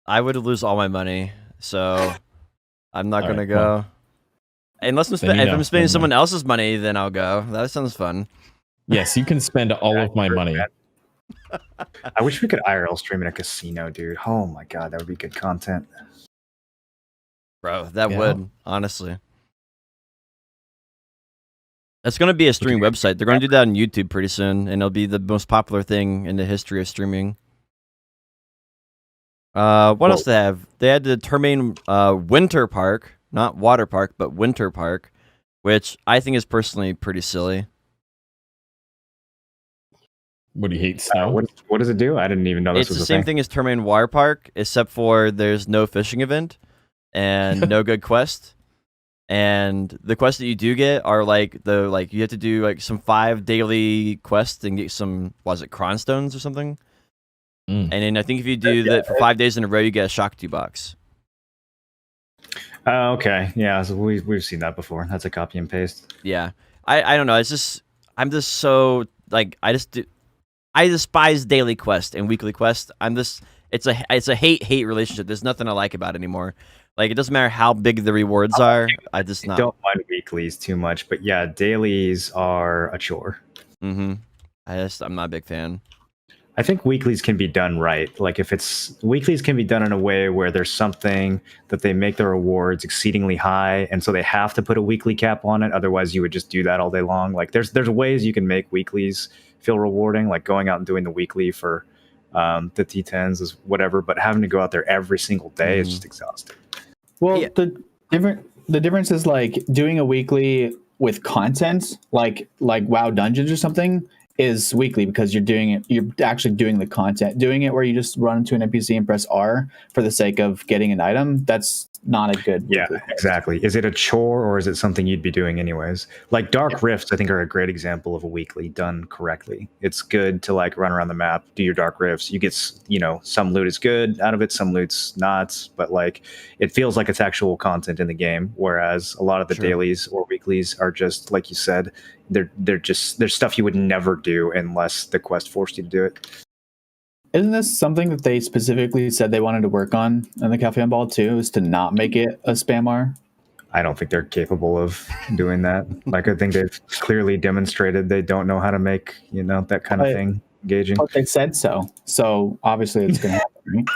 I would lose all my money, so I'm not All gonna right, go. well. Unless Then you if know, I'm spending then someone else's money, then I'll go. That sounds fun. Yes, you can spend all of my money. I wish we could IRL stream in a casino, dude. Oh my god, that would be good content. Bro, that Yeah. would, honestly. That's going to be a stream website. They're going to do that on YouTube pretty soon, and it'll be the most popular thing in the history of streaming. What else they have? They had the Termain Winter Park, not Water Park, but Winter Park, which I think is personally pretty silly. What do you hate, snow? What does it do? I didn't even know this It's was the a same thing. thing as Termain Water Park, except for there's no fishing event and no good quest. And the quests that you do get are you have to do like some 5 daily quests and get some, was it cronstones or something? Mm. And then I think if you do that for 5 days in a row, you get a Shakti box. Oh, okay. Yeah, so we've seen that before. That's a copy and paste. Yeah, I don't know. It's just I'm just so like I despise daily quest and weekly quest. It's a hate relationship. There's nothing I like about it anymore. Like it doesn't matter how big the rewards are. I just not. Don't mind weeklies too much, but yeah, dailies are a chore. Mm-hmm. I'm not a big fan. I think weeklies can be done right. Like weeklies can be done in a way where there's something that they make the rewards exceedingly high, and so they have to put a weekly cap on it. Otherwise, you would just do that all day long. Like there's ways you can make weeklies feel rewarding, like going out and doing the weekly for the T10s is whatever. But having to go out there every single day is just exhausting. Well, Yeah. the difference is like doing a weekly with content, like WoW Dungeons or something, is weekly because you're actually doing the content. Doing it where you just run into an NPC and press R for the sake of getting an item, that's not a good Yeah, weekly quest. exactly. Is it a chore or is it something you'd be doing anyways? Like Dark Rifts, I think, are a great example of a weekly done correctly. It's good to like run around the map, do your Dark Rifts. You get, some loot is good out of it, some loot's not, but like it feels like it's actual content in the game. Whereas a lot of the Sure. dailies or weeklies are just like you said, there's stuff you would never do unless the quest forced you to do it. Isn't this something that they specifically said they wanted to work on in the Cafe on Ball too? Is to not make it a spam R? I don't think they're capable of doing that. Like I think they've clearly demonstrated they don't know how to make, that kind of But- thing engaging. But they said so. So obviously it's going to happen,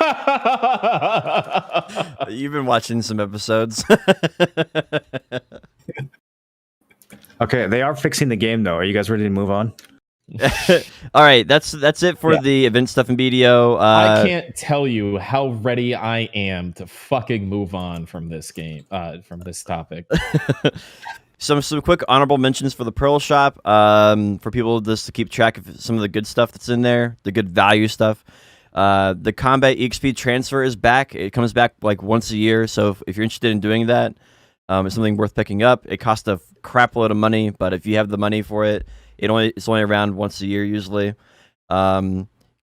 right? You've been watching some episodes. Okay, they are fixing the game though. Are you guys ready to move on? All right, that's it for the event stuff in BDO. I can't tell you how ready I am to fucking move on from this game, from this topic. Some quick honorable mentions for the Pearl Shop, for people just to keep track of some of the good stuff that's in there, the good value stuff. The combat EXP transfer is back. It comes back like once a year, so if you're interested in doing that, it's something worth picking up. It costs a crap load of money, but if you have the money for it, it's only around once a year usually.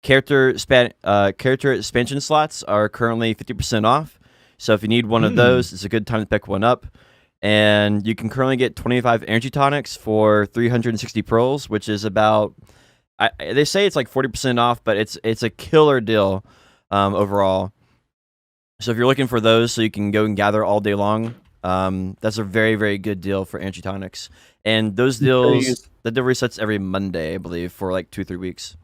Character expansion slots are currently 50% off, so if you need one of those, it's a good time to pick one up. And you can currently get 25 energy tonics for 360 pearls, which is about, they say it's like 40% off, but it's a killer deal overall. So if you're looking for those so you can go and gather all day long, that's a very, very good deal for energy tonics. And those deals, the deal resets every Monday, I believe, for like 2-3 weeks.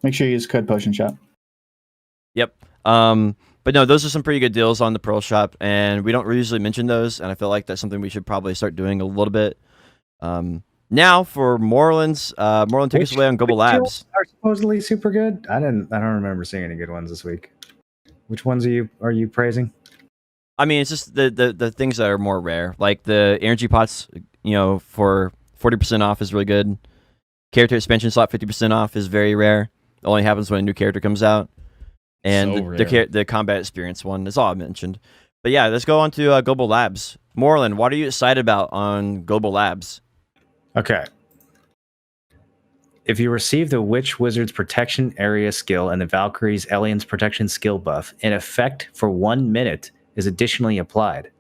Make sure you use code Potion Shop. Yep. But no, those are some pretty good deals on the Pearl Shop, and we don't usually mention those, and I feel like that's something we should probably start doing a little bit. Now for Moreland's, Moreland, take us away on Global Labs. Are supposedly super good. I don't remember seeing any good ones this week. Which ones are you praising? I mean, it's just the things that are more rare, like the energy pots. For 40% off is really good. Character expansion slot 50% off is very rare. It only happens when a new character comes out. And So the combat experience one is all I mentioned. But yeah, let's go on to Global Labs. Moreland, what are you excited about on Global Labs? Okay. If you receive the Witch Wizard's Protection Area skill and the Valkyrie's Alien's Protection skill buff, an effect for 1 minute is additionally applied.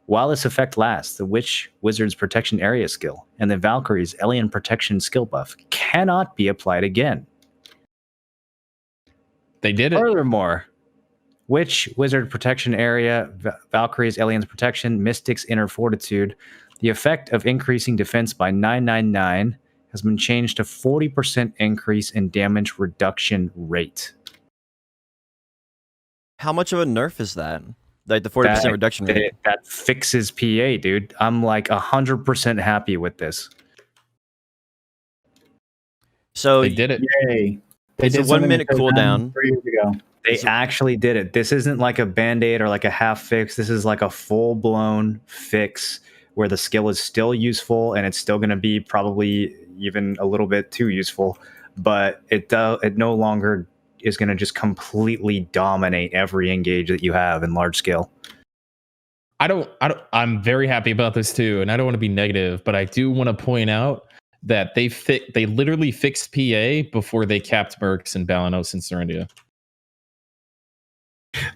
While this effect lasts, the Witch Wizard's Protection Area skill and the Valkyrie's Alien Protection skill buff cannot be applied again. They did it. Furthermore, Witch Wizard Protection Area, Valkyrie's Alien's Protection, Mystic's Inner Fortitude, the effect of increasing defense by 999 has been changed to 40% increase in damage reduction rate. How much of a nerf is that? Like the 40% reduction rate? That fixes PA, dude. I'm like 100% happy with this. So They did it. Yay. They It's a did something 1 minute that was done cooldown. 3 years ago. They actually did it. This isn't like a band-aid or like a half fix. This is like a full-blown fix where the skill is still useful and it's still going to be probably even a little bit too useful, but it no longer is going to just completely dominate every engage that you have in large scale. I'm very happy about this too, and I don't want to be negative, but I do want to point out that they literally fixed PA before they capped Mercs in Balanos and Serendia.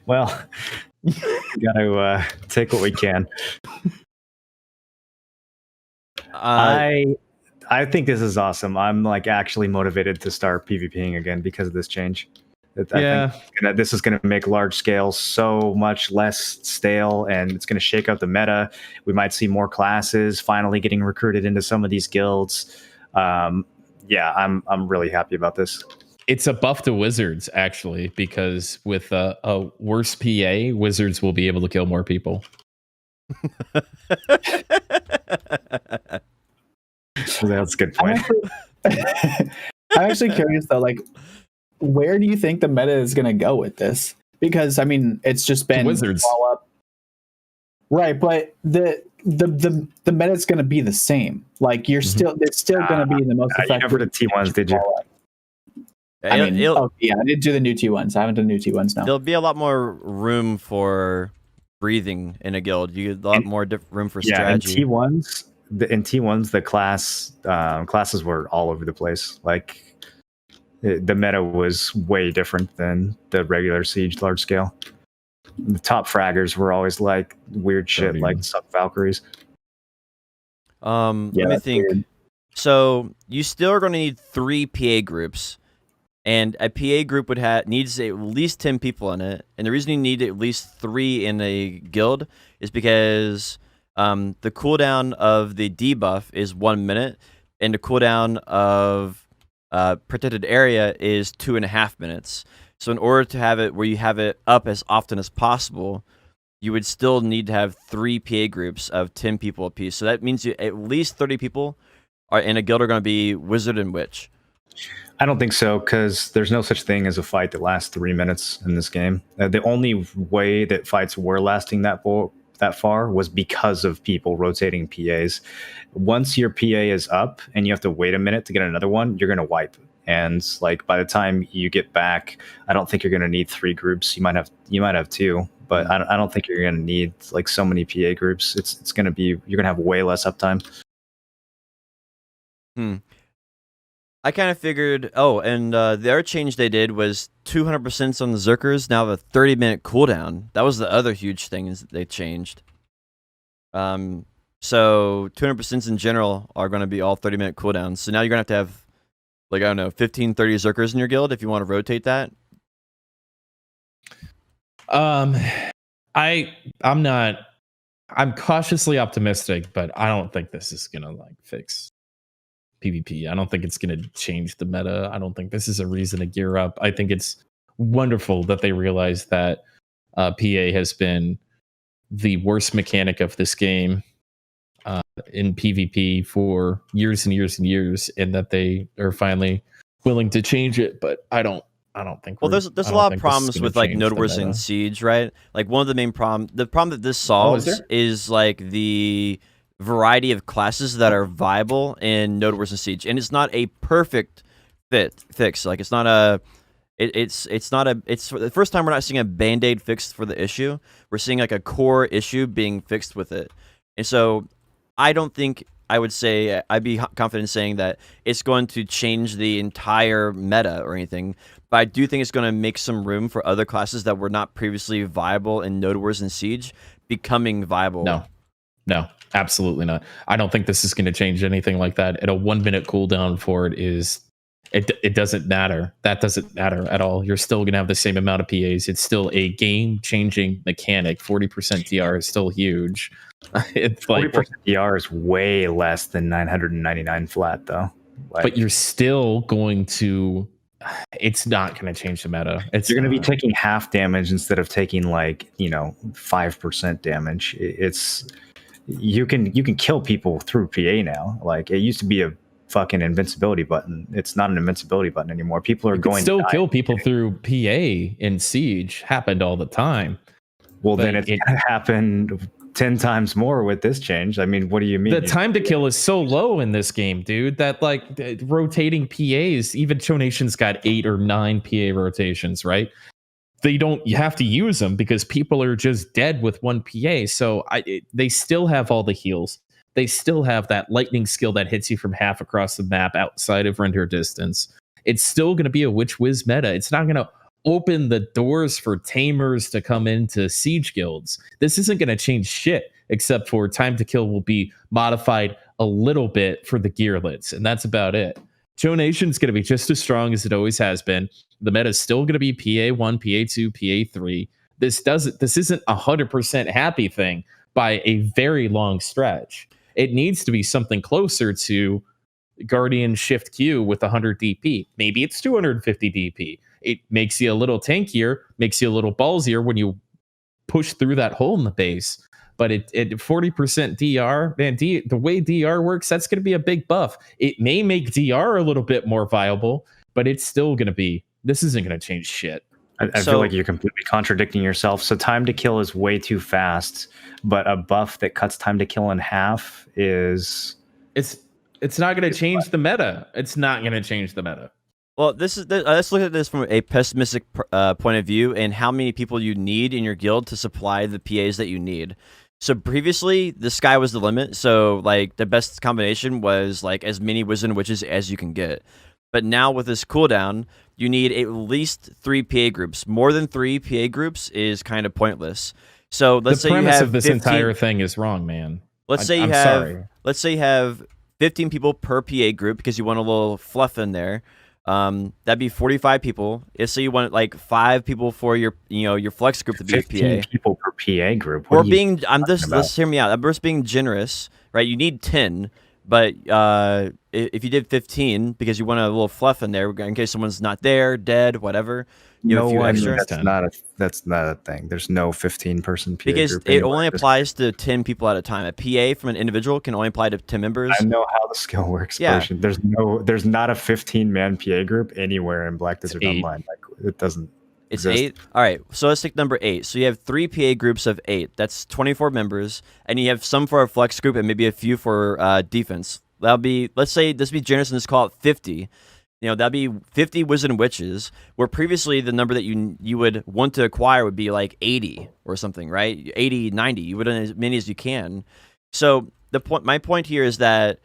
Well, we got to take what we can. I think this is awesome. I'm like actually motivated to start PvPing again because of this change. I think this is going to make large scale so much less stale, and it's going to shake up the meta. We might see more classes finally getting recruited into some of these guilds. I'm really happy about this. It's a buff to wizards, actually, because with a worse PA, wizards will be able to kill more people. That's a good point. I'm actually curious though, like, where do you think the meta is going to go with this? Because I mean, it's just been wizards, up. Right? But the meta is going to be the same. Like, it's still going to be the most effective. You never did T1s, did you? I did do the new T1s. I haven't done new T1s now. There'll be a lot more room for breathing in a guild. You get a lot more room for strategy. In T1s, the classes were all over the place. Like the meta was way different than the regular Siege large scale. The top fraggers were always like weird shit, like suck Valkyries. Let me think. Weird. So you still are going to need 3 PA groups. And a PA group needs at least 10 people in it. And the reason you need at least 3 in a guild is because the cooldown of the debuff is 1 minute, and the cooldown of protected area is 2.5 minutes. So in order to have it where you have it up as often as possible, you would still need to have 3 PA groups of 10 people apiece. So that means at least 30 people in a guild are going to be wizard and witch. I don't think so, because there's no such thing as a fight that lasts 3 minutes in this game. The only way that fights were lasting that far was because of people rotating PAs. Once your PA is up and you have to wait a minute to get another one, you're going to wipe. And like by the time you get back, I don't think you're going to need 3 groups. You might have 2, but I don't think you're going to need like so many PA groups. It's going to be, you're going to have way less uptime. I kind of figured, and the other change they did was 200% on the Zerkers now have a 30-minute cooldown. That was the other huge thing is that they changed. So 200% in general are going to be all 30-minute cooldowns. So now you're going to have, like, I don't know, 15, 30 Zerkers in your guild if you want to rotate that. I'm cautiously optimistic, but I don't think this is going to like fix PvP. I don't think it's going to change the meta. I don't think this is a reason to gear up. I think it's wonderful that they realize that PA has been the worst mechanic of this game in PvP for years and years and years, and that they are finally willing to change it. But I don't think. Well, there's a lot of problems with like Node Wars and Siege, right? Like one of the main the problem that this solves is like the variety of classes that are viable in Node Wars and Siege, and it's not a perfect fix. Like it's for the first time we're not seeing a band-aid fix for the issue. We're seeing like a core issue being fixed with it, and so I don't think I'd be confident in saying that it's going to change the entire meta or anything. But I do think it's going to make some room for other classes that were not previously viable in Node Wars and Siege becoming viable. No, absolutely not. I don't think this is going to change anything like that. And a 1 minute cooldown for it it doesn't matter. That doesn't matter at all. You're still going to have the same amount of PAs. It's still a game changing mechanic. 40% DR is still huge. It's 40% DR is way less than 999 flat though. Like, but you're still going to. It's not going to change the meta. You're going to be taking half damage instead of taking 5% damage. It's you can kill people through PA now. Like, it used to be a fucking invincibility button. It's not an invincibility button anymore. People are going still to kill people through PA in Siege. Happened all the time. Well, then it's going to happen 10 times more with this change. I mean, what do you mean? The time to kill is so low in this game, dude, that rotating PAs, even Cho Nation's got 8 or 9 PA rotations, right? You have to use them because people are just dead with one PA. So they still have all the heals. They still have that lightning skill that hits you from half across the map outside of render distance. It's still going to be a Witch Wiz meta. It's not going to open the doors for tamers to come into Siege guilds. This isn't going to change shit, except for time to kill will be modified a little bit for the gearlets, and that's about it. Cho Nation's going to be just as strong as it always has been. The meta is still going to be PA1, PA2, PA3. This isn't 100% happy thing by a very long stretch. It needs to be something closer to Guardian Shift Q with 100 DP. Maybe it's 250 DP. It makes you a little tankier, makes you a little ballsier when you push through that hole in the base. But it 40% DR, man, the way DR works, that's going to be a big buff. It may make DR a little bit more viable, but it's still going to be, this isn't going to change shit. I feel like you're completely contradicting yourself. So time to kill is way too fast, but a buff that cuts time to kill in half is... It's not going to change the meta. It's not going to change the meta. Well, let's look at this from a pessimistic point of view and how many people you need in your guild to supply the PAs that you need. So previously, the sky was the limit. So like the best combination was like as many Wizard and Witches as you can get. But now with this cooldown, you need at least 3 PA groups. More than 3 PA groups is kind of pointless. So let's say you have... The premise of this entire thing is wrong, man. Let's say you have 15 people per PA group because you want a little fluff in there. That'd be 45 people. Let's say you want like 5 people for your flex group to be a PA. 15 people per PA group. Let's hear me out. I'm just being generous, right? You need 10, but if you did 15 because you want a little fluff in there in case someone's not there, dead, whatever. That's not a thing. There's no 15-person PA because group. Because it only applies to 10 people at a time. A PA from an individual can only apply to 10 members. I know how the skill works. Yeah. Person. There's not a 15-man PA group anywhere in Black Desert Online. Like, it doesn't. It's exist. 8. All right. So let's take number 8. So you have 3 PA groups of 8. That's 24 members, and you have some for a flex group and maybe a few for defense. That'll be, let's say, this be generous and just call it 50. That'd be 50 Wizard and Witches, where previously the number that you would want to acquire would be like 80 or something, right? 80, 90. You would want as many as you can. So my point here is that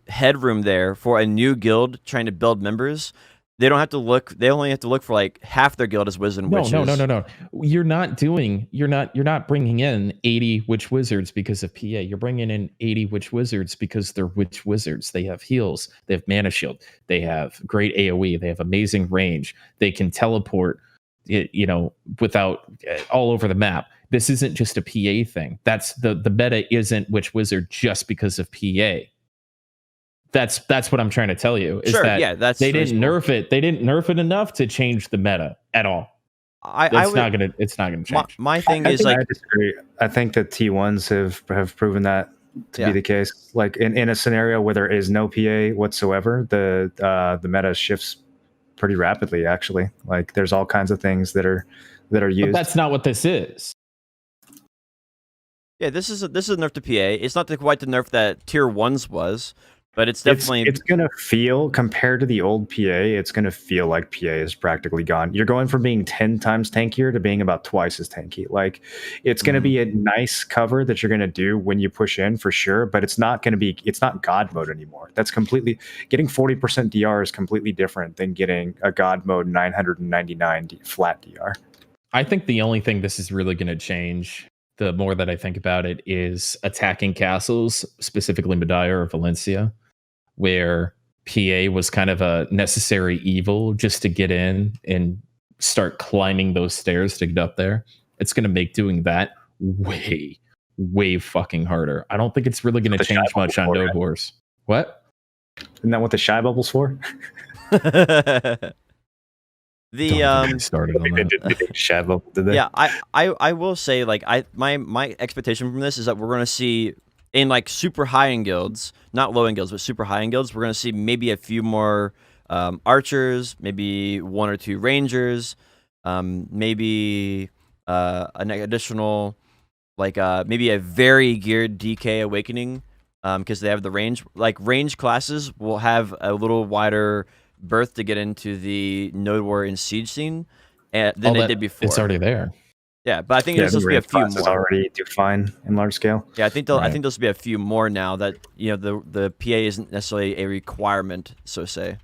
headroom there for a new guild trying to build members, they don't have to look. They only have to look for like half their guild as Wizard and Witches. No. You're not bringing in 80 Witch Wizards because of PA. You're bringing in 80 Witch Wizards because they're Witch Wizards. They have heals. They have mana shield. They have great AOE. They have amazing range. They can teleport, without all over the map. This isn't just a PA thing. That's the meta isn't Witch Wizard just because of PA. That's what I'm trying to tell you. Is that they didn't nerf it. They didn't nerf it enough to change the meta at all. It's not gonna change. My thing is I disagree. I think that T1s have proven that to be the case. Like in a scenario where there is no PA whatsoever, the meta shifts pretty rapidly. Actually, like there's all kinds of things that are used. But that's not what this is. Yeah, this is a nerf to PA. It's not quite the nerf that Tier 1s was. But it's definitely... It's going to feel, compared to the old PA, it's going to feel like PA is practically gone. You're going from being 10 times tankier to being about twice as tanky. Like, it's going to be a nice cover that you're going to do when you push in, for sure, but it's not God mode anymore. That's completely... Getting 40% DR is completely different than getting a God mode 999 flat DR. I think the only thing this is really going to change, the more that I think about it, is attacking castles, specifically Medaia or Valencia, where PA was kind of a necessary evil just to get in and start climbing those stairs to get up there. It's going to make doing that way, way fucking harder. I don't think it's really going to change much on Node Wars. What? Isn't that what the shy bubble's for? Started on that. They did shy bubble, did they? Yeah, I will say, like, my expectation from this is that we're going to see, in like super high end guilds, not low end guilds, but super high end guilds, we're going to see maybe a few more archers, maybe 1 or 2 rangers, maybe an additional, like maybe a very geared DK awakening, because they have the range. Like, range classes will have a little wider berth to get into the node war and siege scene than they did before. It's already there. Yeah, but I think there's supposed to be a few more. Is already defined in large scale. Yeah, I think I think there'll be a few more now that, you know, the PA isn't necessarily a requirement, so to say.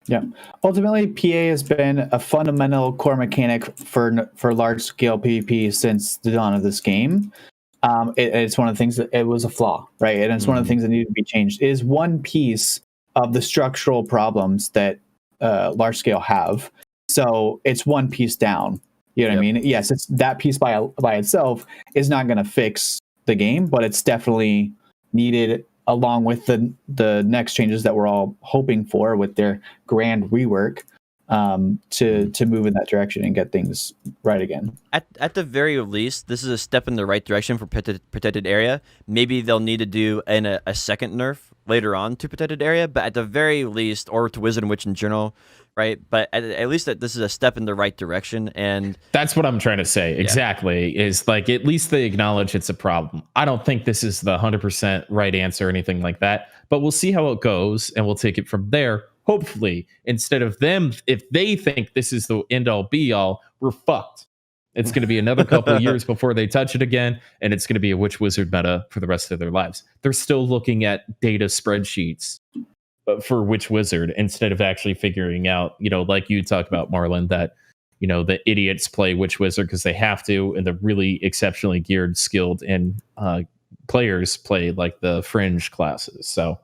Yeah, ultimately, PA has been a fundamental core mechanic for large scale PvP since the dawn of this game. It's one of the things that it was a flaw, right? And it's one of the things that needed to be changed. It is one piece of the structural problems that large scale have. So it's one piece down. You know what I mean? Yes, it's that piece by itself is not going to fix the game, but it's definitely needed, along with the next changes that we're all hoping for with their grand rework, to move in that direction and get things right again. At the very least, this is a step in the right direction for protected area. Maybe they'll need to do a second nerf later on to protected area, but at the very least, or to Wizard and Witch in general, right? But at least that this is a step in the right direction, and that's what I'm trying to say. Exactly, is like, at least they acknowledge it's a problem. I don't think this is the 100% right answer or anything like that, but we'll see how it goes, and we'll take it from there. Hopefully, instead of them, if they think this is the end all be all, we're fucked. It's going to be another couple of years before they touch it again, and it's going to be a Witch Wizard meta for the rest of their lives. They're still looking at data spreadsheets for Witch Wizard instead of actually figuring out, you know, like you talked about, Marlon, that, you know, the idiots play Witch Wizard because they have to, and the really exceptionally geared, skilled, and players play like the fringe classes. So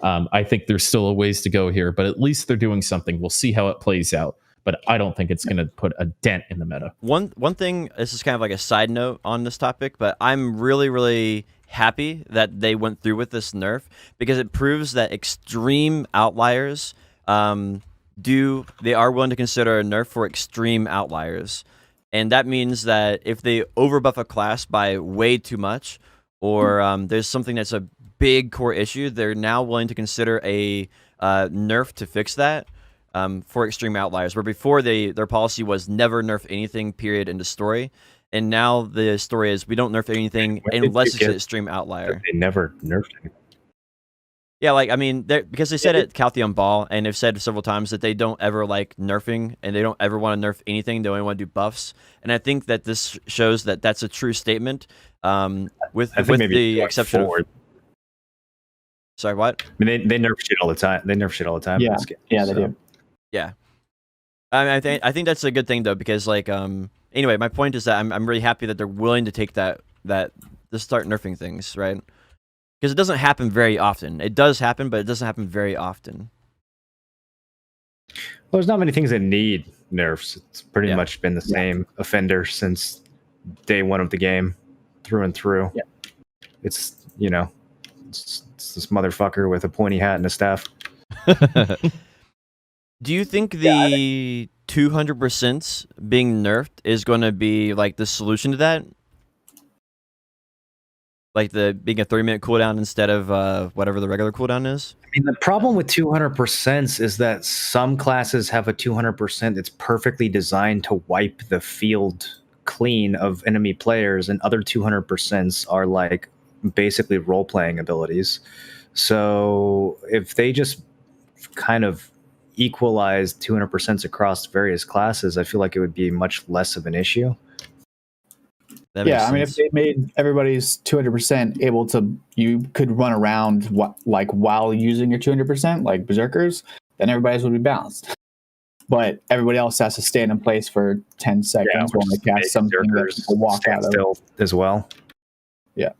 I think there's still a ways to go here, but at least they're doing something. We'll see how it plays out, but I don't think it's going to put a dent in the meta. One thing, this is kind of like a side note on this topic, but I'm really, really happy that they went through with this nerf, because it proves that extreme outliers they are willing to consider a nerf for extreme outliers. And that means that if they overbuff a class by way too much, or there's something that's a big core issue, they're now willing to consider a nerf to fix that for extreme outliers, where before their policy was never nerf anything, period, in the story. And now the story is we don't nerf anything unless it's an extreme outlier. They never nerfed anything. Yeah, like, I mean, because they said at Caltheon Ball, and they've said several times that they don't ever like nerfing, and they don't ever want to nerf anything. They only want to do buffs. And I think that this shows that that's a true statement, with the exception of... Sorry, what? I mean, they nerf shit all the time. They nerf shit all the time. Yeah, in this game, they do. Yeah, I mean, I think that's a good thing, though, because, like, anyway, my point is that I'm really happy that they're willing to take that to start nerfing things, right? Because it doesn't happen very often. It does happen, but it doesn't happen very often. Well, there's not many things that need nerfs. It's pretty much been the same offender since day one of the game, through and through. Yeah. It's, you know, it's this motherfucker with a pointy hat and a staff. Do you think the 200% being nerfed is going to be like the solution to that? Like the being a 30-minute cooldown instead of whatever the regular cooldown is? I mean, the problem with 200% is that some classes have a 200% that's perfectly designed to wipe the field clean of enemy players, and other 200% are like basically role-playing abilities. So if they just kind of equalize 200% across various classes, I feel like it would be much less of an issue. Yeah, I mean, if they made everybody's 200% able to, you could run around while using your 200%, like berserkers, then everybody's would be balanced. But everybody else has to stand in place for 10 seconds while they cast something that people walk out of. Still as well. Yeah.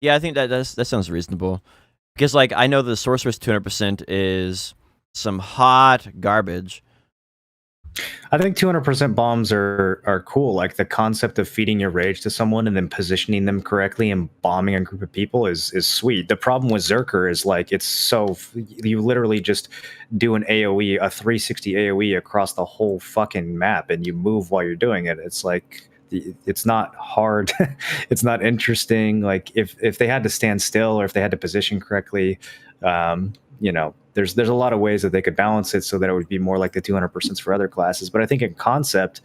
Yeah, I think that sounds reasonable. Because, like, I know the sorcerer's 200% is some hot garbage. I think 200% bombs are cool. Like the concept of feeding your rage to someone and then positioning them correctly and bombing a group of people is sweet. The problem with Zerker is like you literally just do an AOE, a 360 AOE across the whole fucking map, and you move while you're doing it. It's like it's not hard. It's not interesting. Like if they had to stand still or if they had to position correctly, there's a lot of ways that they could balance it so that it would be more like the 200% for other classes. But I think in concept,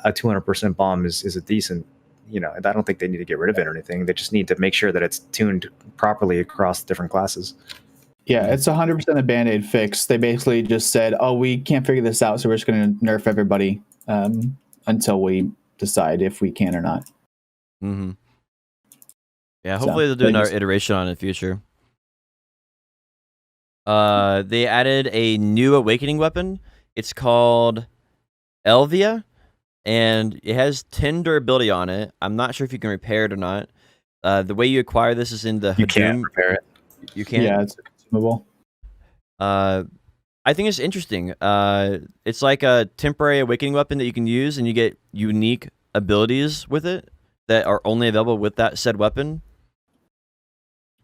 a 200% bomb is a decent. I don't think they need to get rid of it or anything. They just need to make sure that it's tuned properly across different classes. Yeah, it's 100% a Band-Aid fix. They basically just said, "Oh, we can't figure this out, so we're just going to nerf everybody until we decide if we can or not." Mm-hmm. Yeah, hopefully they'll do another iteration on it in the future. They added a new awakening weapon. It's called Elvia, and it has 10 durability on it. I'm not sure if you can repair it or not. The way you acquire this is in the You can't repair it. You can't? Yeah, it's consumable. I think it's interesting. It's like a temporary awakening weapon that you can use, and you get unique abilities with it that are only available with that said weapon.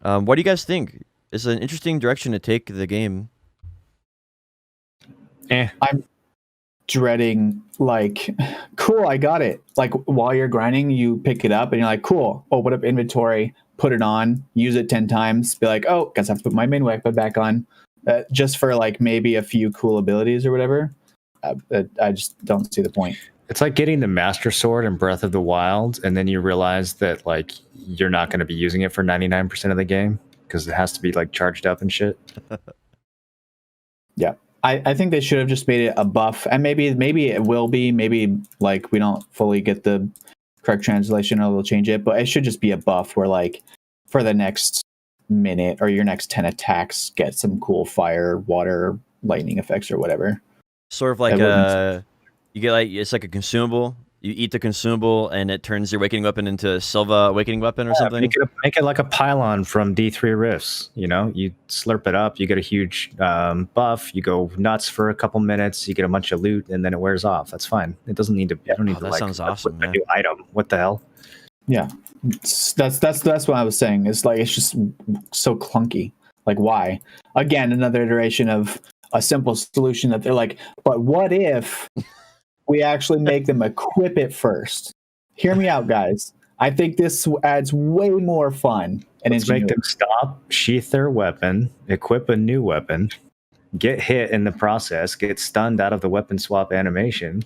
What do you guys think? It's an interesting direction to take the game. I'm dreading, like, cool, I got it. Like, while you're grinding, you pick it up, and you're like, cool, open up inventory, put it on, use it 10 times, be like, oh, guess I have to put my main weapon back on. Just for, like, maybe a few cool abilities or whatever. I just don't see the point. It's like getting the Master Sword in Breath of the Wild, and then you realize that, like, you're not going to be using it for 99% of the game because it has to be, like, charged up and shit. Yeah. I think they should have just made it a buff, and maybe it will be. Maybe, like, we don't fully get the correct translation, or they'll change it, but it should just be a buff where, like, for the next minute or your next 10 attacks, get some cool fire, water, lightning effects or whatever. Sort of like you get, like, it's like a consumable. You eat the consumable, and it turns your awakening weapon into a Silva awakening weapon or something. Make it like a pylon from D3 Rifts. You slurp it up, you get a huge buff. You go nuts for a couple minutes, you get a bunch of loot, and then it wears off. That's fine. It doesn't need to. You don't need to. That sounds awesome. A new item. What the hell? Yeah, that's what I was saying. It's like it's just so clunky. Like, why? Again, another iteration of a simple solution that they're like, but what if we actually make them equip it first? Hear me out, guys. I think this adds way more fun. And Let's make them stop, sheath their weapon, equip a new weapon, get hit in the process, get stunned out of the weapon swap animation.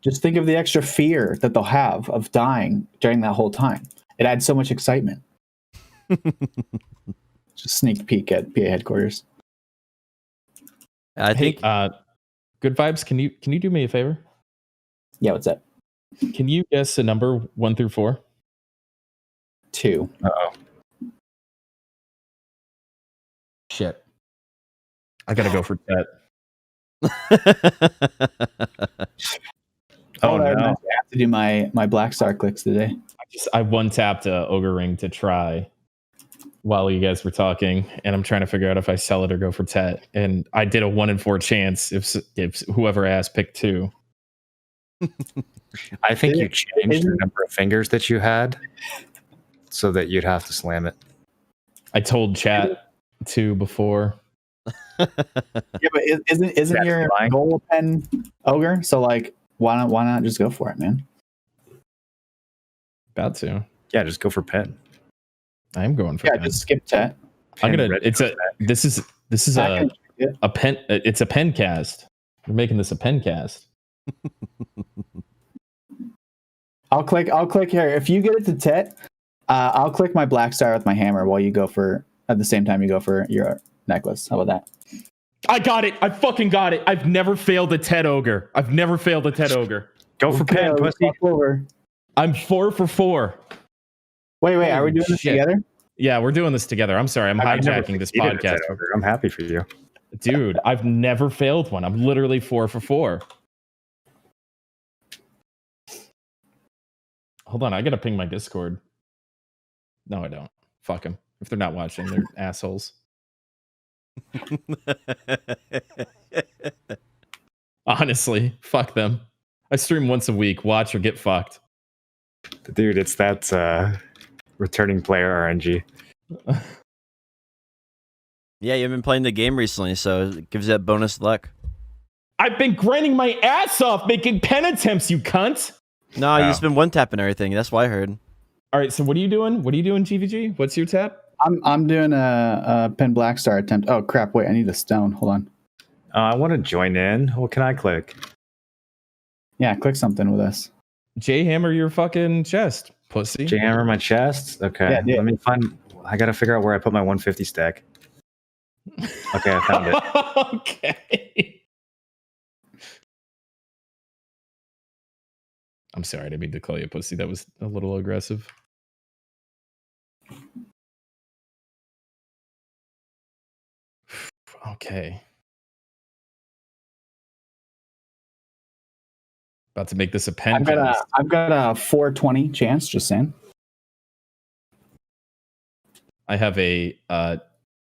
Just think of the extra fear that they'll have of dying during that whole time. It adds so much excitement. Just sneak peek at PA headquarters. I think Good Vibes, can you do me a favor? Yeah, what's that? Can you guess a number 1 through 4? 2. Uh-oh. Shit. I gotta go for that. No. I have to do my Black Star clicks today. I one tapped a Ogre Ring to try while you guys were talking, and I'm trying to figure out if I sell it or go for Tet. And I did a 1 in 4 chance if whoever asked picked 2. I think you changed the number of fingers that you had so that you'd have to slam it. I told chat 2 before. Yeah, but isn't your goal pen Ogre? So, like, why not just go for it, man? About to. Yeah, just go for pen. I am going for pen. pen. Just skip Tet. This is a pen. It's a pen cast. We're making this a pen cast. I'll click here. If you get it to Tet, I'll click my Black Star with my hammer while you go for, at the same time you go for your necklace. How about that? I got it. I fucking got it. I've never failed a Tet Ogre. Go for pen, pussy. I'm 4 for 4. Wait, are we doing this together? Yeah, we're doing this together. I'm sorry. I'm hijacking this podcast. I'm happy for you. Dude, I've never failed one. I'm literally 4 for 4. Hold on, I gotta ping my Discord. No, I don't. Fuck them. If they're not watching, they're assholes. Honestly, fuck them. I stream once a week. Watch or get fucked. Dude, it's that returning player RNG. Yeah, you've been playing the game recently, so it gives you that bonus luck. I've been grinding my ass off making pen attempts, you cunt. No, you just been one tapping everything. That's what I heard. All right, so what are you doing? What are you doing, GVG? What's your tap? I'm doing a pen black star attempt. Oh crap! Wait, I need a stone. Hold on. I want to join in. What can I click? Yeah, click something with us. J hammer your fucking chest, pussy. J hammer my chest. Okay, Yeah. let me find. I gotta figure out where I put my 150 stack. Okay, I found it. Okay. I'm sorry, I didn't mean to call you a pussy. That was a little aggressive. Okay. About to make this a pen. I've got a 420 chance. Just saying. I have a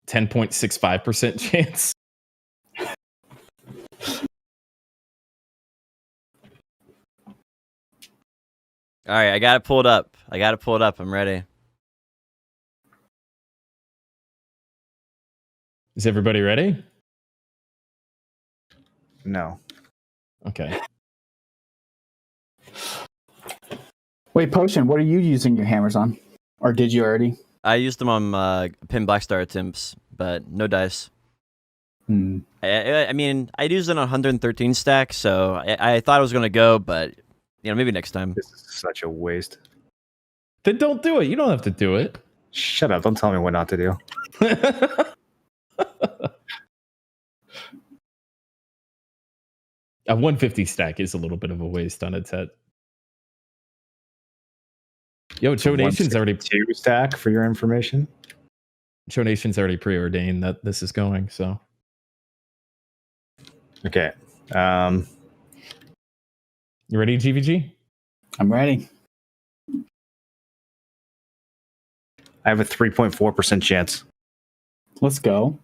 10.65% chance. All right, I got it pulled up. I'm ready. Is everybody ready? No. Okay. Wait, Potion, what are you using your hammers on? Or did you already? I used them on pin black star attempts, but no dice. I mean, I used it on 113 stack, so I thought I was gonna go, but maybe next time. This is such a waste. Then don't do it. You don't have to do it. Shut up! Don't tell me what not to do. A 150 stack is a little bit of a waste on its head. Yo, Cho Nation's already 2 stack for your information. Cho Nation's already preordained that this is going. So okay, you ready, GVG? I'm ready. I have a 3.4% chance. Let's go.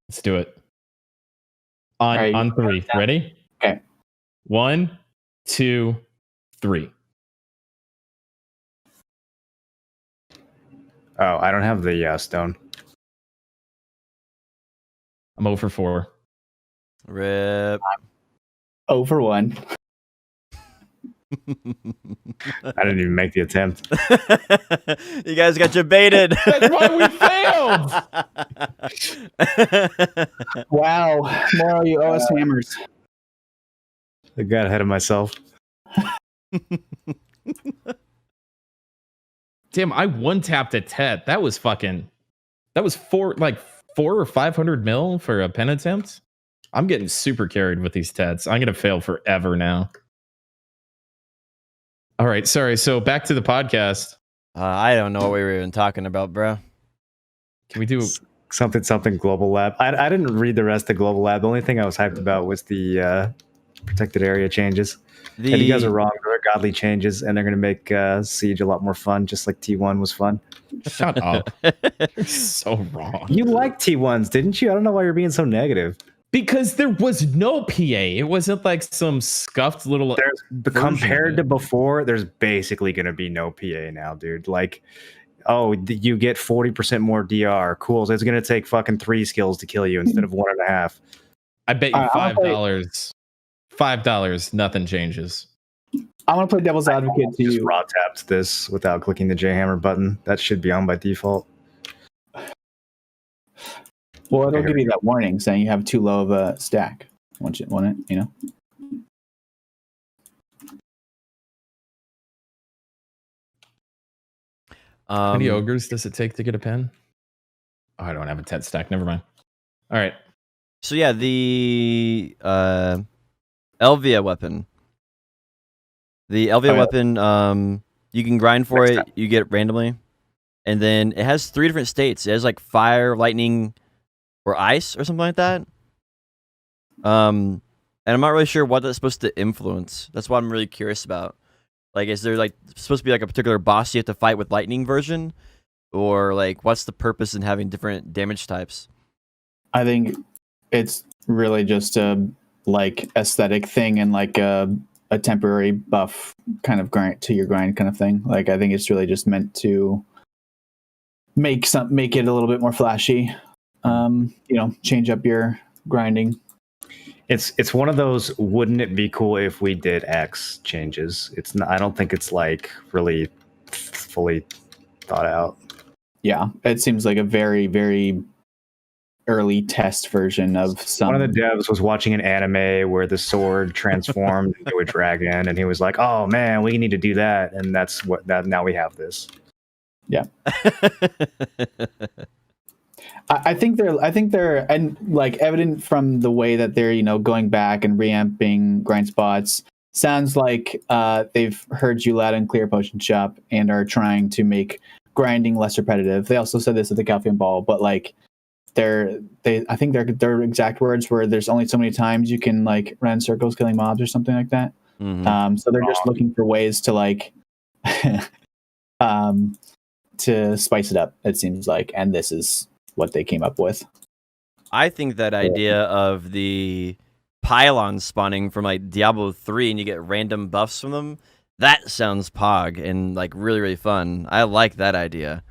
Let's do it. On 3. Ready? Okay. 1, 2, 3. Oh, I don't have the stone. I'm 0 for 4. Rip. Over 1. I didn't even make the attempt. You guys got you baited. That's why we failed. Wow. Moro, you owe us hammers. I got ahead of myself. Damn, I one tapped a Tet. That was 400 or 500 mil for a pen attempt. I'm getting super carried with these Tets. I'm gonna fail forever now. All right, sorry. So back to the podcast. I don't know what we were even talking about, bro. Can we do something Global Lab? I didn't read the rest of Global Lab. The only thing I was hyped about was the protected area changes. And you guys are wrong. They're godly changes, and they're going to make Siege a lot more fun, just like T1 was fun. Shut up. You're so wrong. You liked T1s, didn't you? I don't know why you're being so negative. Because there was no PA. It wasn't like some scuffed little. Compared to before, there's basically going to be no PA now, dude. Like, oh, you get 40% more DR. Cool. So it's going to take fucking 3 skills to kill you instead of 1.5. I bet you $5. $5, nothing changes. I want to play devil's advocate to just you. raw tapped this without clicking the J hammer button. That should be on by default. Well, it'll give you that warning saying you have too low of a stack. Want it, you know? How many ogres does it take to get a pen? Oh, I don't have a Tet stack. Never mind. All right. So yeah, the Elvia weapon. The Elvia weapon, you can grind for it. You get it randomly. And then it has 3 different states. It has like fire, lightning, or ice, or something like that. And I'm not really sure what that's supposed to influence. That's what I'm really curious about. Like, is there like supposed to be like a particular boss you have to fight with lightning version? Or like, what's the purpose in having different damage types? I think it's really just to like aesthetic thing and like a temporary buff kind of grind to your grind kind of thing. Like I think it's really just meant to make it a little bit more flashy. Change up your grinding. It's one of those wouldn't it be cool if we did X changes. It's not, I don't think it's like really fully thought out. Yeah, it seems like a very, very early test version of some. One of the devs was watching an anime where the sword transformed into a dragon, and he was like, "Oh man, we need to do that." And that's what that now we have this. Yeah. I think they're and like evident from the way that they're going back and reamping grind spots. Sounds like they've heard you loud and clear, Potion Shop, and are trying to make grinding less repetitive. They also said this at the Calpheon Ball, but like I think their exact words were there's only so many times you can like run in circles killing mobs or something like that. Mm-hmm. So they're just looking for ways to like to spice it up, it seems like, and this is what they came up with. I think that idea of the pylons spawning from like Diablo 3 and you get random buffs from them, that sounds pog and like really, really fun. I like that idea.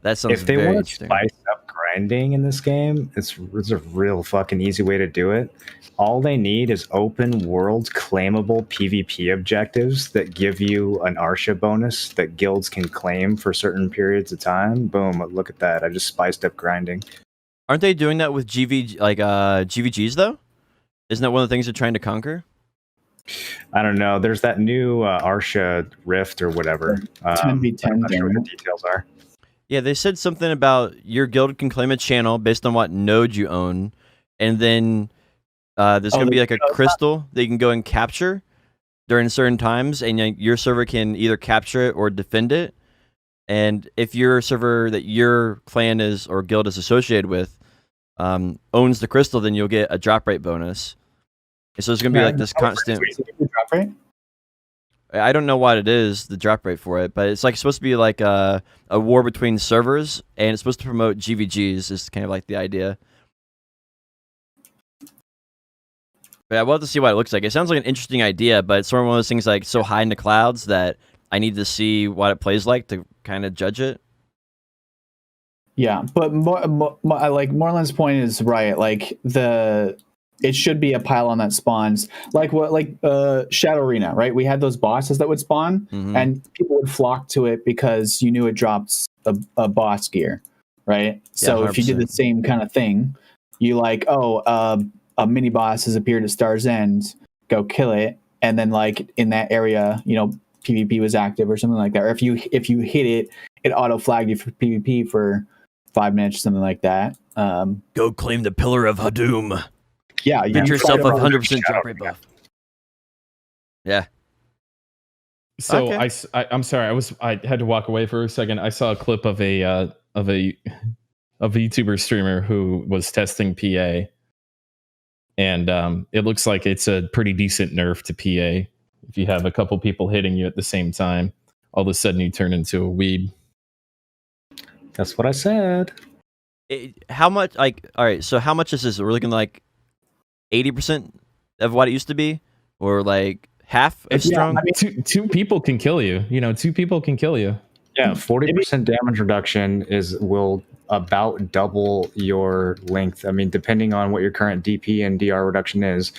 That sounds if they very want to interesting. spice up grinding in this game, it's a real fucking easy way to do it. All they need is open world claimable PvP objectives that give you an Arsha bonus that guilds can claim for certain periods of time. Boom, look at that. I just spiced up grinding. Aren't they doing that with GVGs though? Isn't that one of the things they're trying to conquer? I don't know. There's that new Arsha Rift or whatever. 10v10 I'm not sure what the details are. Yeah, they said something about your guild can claim a channel based on what node you own, and then there's going to be like a crystal that you can go and capture during certain times, and your server can either capture it or defend it. And if your server that your clan is or guild is associated with owns the crystal, then you'll get a drop rate bonus. And so there's going to be like this constant. Drop rate? I don't know what it is, the drop rate for it, but it's like supposed to be like a war between servers, and it's supposed to promote GVGs. Is kind of like the idea. But I want to see what it looks like. It sounds like an interesting idea, but it's sort of one of those things like so high in the clouds that I need to see what it plays like to kind of judge it. Yeah, but like Moreland's point is right. Like it should be a pylon that spawns like Shadow Arena, right? We had those bosses that would spawn, and people would flock to it because you knew it drops a boss gear, right? So if you did the same kind of thing, you like, a mini boss has appeared at Star's End, go kill it, and then like in that area, PvP was active or something like that. Or if you hit it auto flagged you for PvP for 5 minutes, something like that. Go claim the Pillar of Hadum. Yeah, get yourself a 100% drop rate buff. Yeah. So I'm sorry. I had to walk away for a second. I saw a clip of a YouTuber streamer who was testing PA, and it looks like it's a pretty decent nerf to PA. If you have a couple people hitting you at the same time, all of a sudden you turn into a weeb. That's what I said. How much? Like, all right. So how much is this? Are we looking like 80% of what it used to be, or like half as strong? I mean, two people can kill you. 2 people can kill you. Yeah, 40% damage reduction will about double your length. I mean, depending on what your current DP and DR reduction is,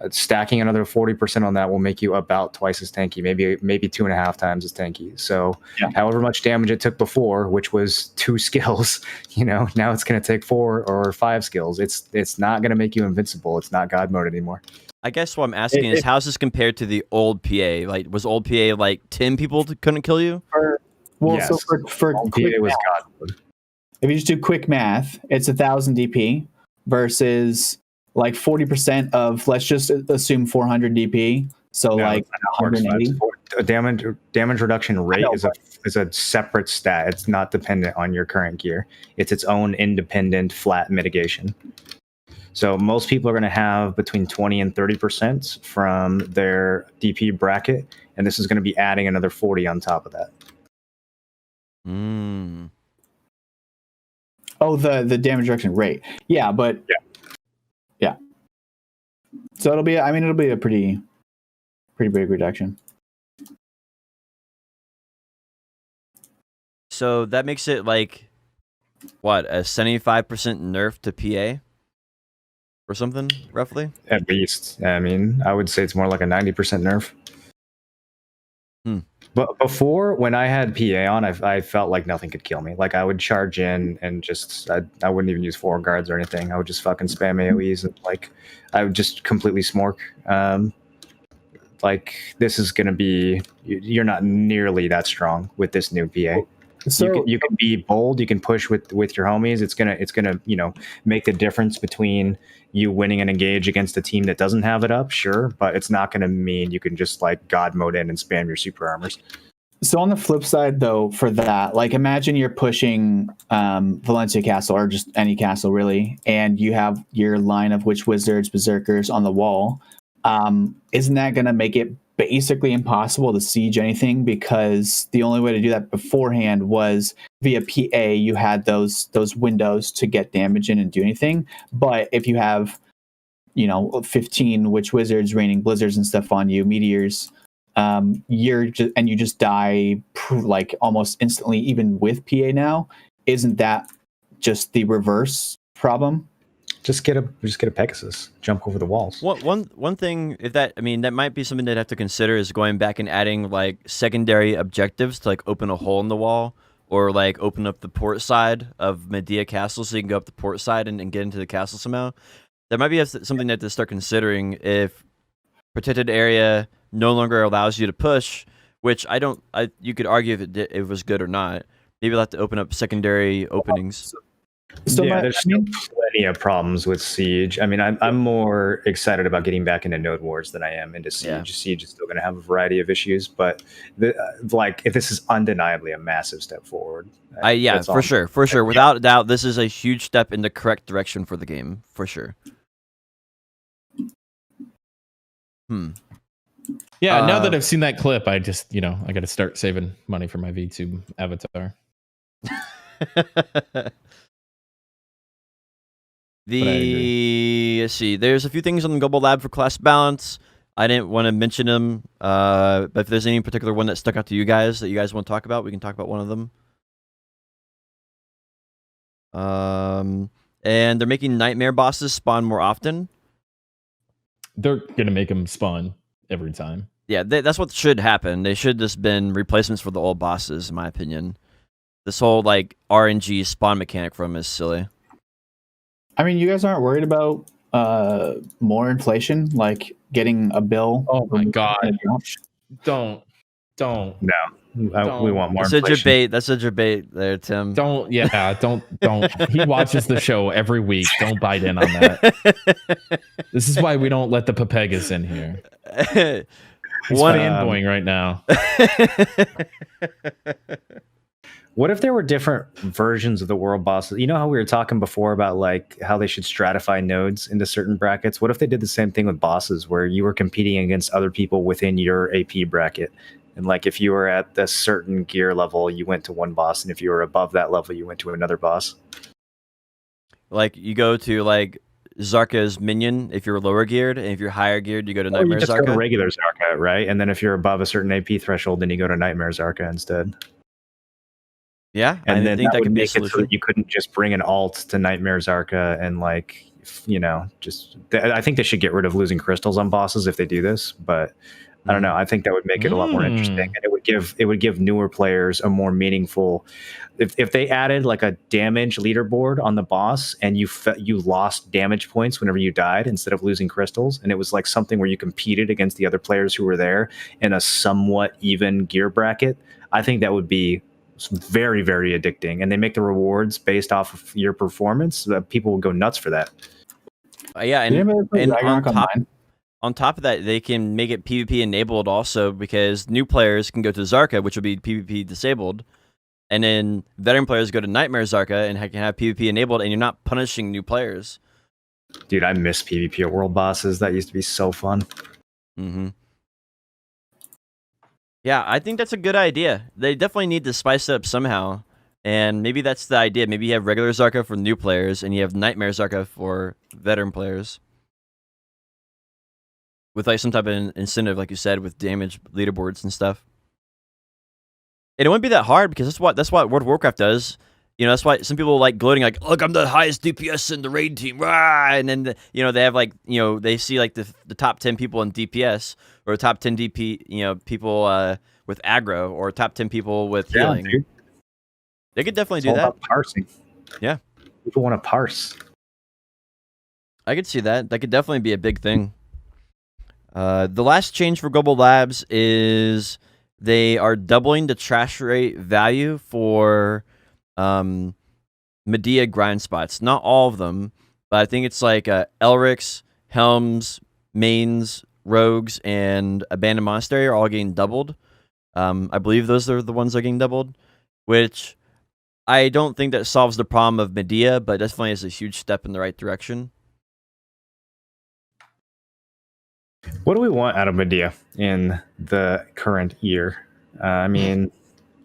stacking another 40% on that will make you about twice as tanky, maybe 2.5 times as tanky. So however much damage it took before, which was 2 skills, now it's going to take 4 or 5 skills. It's not going to make you invincible. It's not God mode anymore. I guess what I'm asking is, how's this compared to the old PA? Like, was old PA like 10 people couldn't kill you? Yes. So for old quick PA was math, God mode. if you just do quick math, it's 1,000 DP versus like 40% of, let's just assume 400 DP. So like 180. A damage reduction rate is a separate stat. It's not dependent on your current gear. It's its own independent flat mitigation. So most people are going to have between 20 and 30% from their DP bracket, and this is going to be adding another 40 on top of that. Oh, the damage reduction rate. Yeah, but yeah. So it'll be a pretty big reduction. So that makes it like what, a 75% nerf to PA or something, roughly? At least. I mean, I would say it's more like a 90% nerf. But before, when I had PA on, I felt like nothing could kill me. Like I would charge in and just I wouldn't even use 4 guards or anything. I would just fucking spam AoEs and like I would just completely smork. Like this is gonna be, you're not nearly that strong with this new PA. So you can be bold, you can push with your homies. It's gonna make the difference between you winning an engage against a team that doesn't have it up, sure, but it's not gonna mean you can just like god mode in and spam your super armors. So on the flip side though, for that, like imagine you're pushing Valencia Castle or just any castle really, and you have your line of witch wizards, berserkers on the wall. Isn't that gonna make it basically impossible to siege anything, because the only way to do that beforehand was via PA. You had those windows to get damage in and do anything. But if you have 15 witch wizards raining blizzards and stuff on you, meteors, you just die like almost instantly, even with PA now. Isn't that just the reverse problem? Just get a Pegasus, jump over the walls. One thing, that might be something they'd have to consider, is going back and adding like secondary objectives to like open a hole in the wall, or like open up the port side of Medea Castle so you can go up the port side and get into the castle somehow. That might be something that to start considering if protected area no longer allows you to push, which you could argue if it was good or not. Maybe you'll have to open up secondary openings. So yeah, there's still plenty of problems with Siege. I mean, I'm more excited about getting back into Node Wars than I am into Siege. Yeah. Siege is still going to have a variety of issues, but if this is undeniably a massive step forward. For sure. Without a doubt, this is a huge step in the correct direction for the game, for sure. Yeah, now that I've seen that clip, I just, I got to start saving money for my VTube avatar. Let's see. There's a few things on the Global Lab for class balance. I didn't want to mention them, but if there's any particular one that stuck out to you guys that you guys want to talk about, we can talk about one of them. And they're making nightmare bosses spawn more often. They're gonna make them spawn every time. Yeah, that's what should happen. They should just been replacements for the old bosses, in my opinion. This whole like RNG spawn mechanic from is silly. I mean, you guys aren't worried about more inflation, like getting a bill? Oh my god! Don't. No, we want more. That's a debate there, Tim. Don't. He watches the show every week. Don't bite in on that. This is why we don't let the Papegas in here. He's fanboying right now. What if there were different versions of the world bosses? You know how we were talking before about like how they should stratify nodes into certain brackets? What if they did the same thing with bosses, where you were competing against other people within your AP bracket? And like if you were at a certain gear level, you went to one boss, and if you were above that level, you went to another boss. Like you go to like Zarka's minion if you're lower geared, and if you're higher geared, you go to Nightmare Zarka. Go to regular Zarka, right? And then if you're above a certain AP threshold, then you go to Nightmare Zarka instead. Yeah, and then that would make it so that you couldn't just bring an alt to Nightmare Zarka and like, I think they should get rid of losing crystals on bosses if they do this, but I don't know. I think that would make it a lot more interesting, and it would give newer players a more meaningful. If they added like a damage leaderboard on the boss, and you lost damage points whenever you died instead of losing crystals, and it was like something where you competed against the other players who were there in a somewhat even gear bracket, I think that would be very, very addicting. And they make the rewards based off of your performance. People will go nuts for that. And on top of that, they can make it PvP enabled also, because new players can go to Zarka, which will be PvP disabled, and then veteran players go to Nightmare Zarka and can have PvP enabled, and you're not punishing new players. Dude, I miss PvP at world bosses. That used to be so fun. Mm-hmm. Yeah, I think that's a good idea. They definitely need to spice it up somehow. And maybe that's the idea. Maybe you have regular Zarka for new players, and you have Nightmare Zarka for veteran players. with like some type of incentive, like you said, with damage leaderboards and stuff. And it wouldn't be that hard because that's what World of Warcraft does. You know, that's why some people like gloating, like, look, I'm the highest DPS in the raid team, rah! And then they have like, they see like the top 10 people in DPS or top 10 DP, people with aggro or top 10 people with healing. Dude. They could definitely It's do all that. about parsing. Yeah, people want to parse. I could see that. That could definitely be a big thing. The last change for Global Labs is they are doubling the trash rate value for Medea grind spots. Not all of them, but I think it's like Elrics, Helms, Mains, Rogues, and Abandoned Monastery are all getting doubled. I believe those are the ones that are getting doubled, which I don't think that solves the problem of Medea, but definitely is a huge step in the right direction. What do we want out of Medea in the current year? I mean,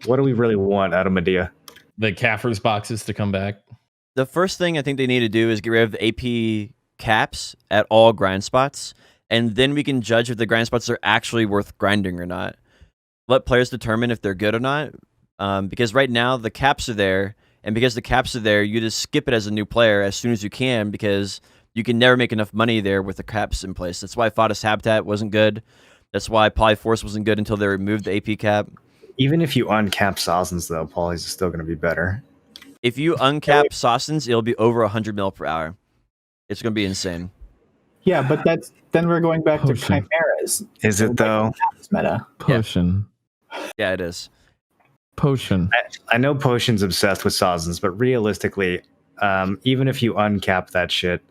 what do we really want out of Medea? The Kaffir's boxes to come back. The first thing I think they need to do is get rid of the AP caps at all grind spots, and then we can judge if the grind spots are actually worth grinding or not. Let players determine if they're good or not, because right now the caps are there, and because the caps are there, you just skip it as a new player as soon as you can because you can never make enough money there with the caps in place. That's why Fodus Habitat wasn't good. That's why Polyforce wasn't good until they removed the AP cap. Even if you uncap Sazens, though, Polys is still going to be better. If you uncap Sazens, it'll be over 100 mil per hour. It's going to be insane. Yeah, but then we're going back to chimeras. Is it though? Meta. Potion. Yeah, it is. Potion. I know Potion's obsessed with Sazens, but realistically, even if you uncap that shit,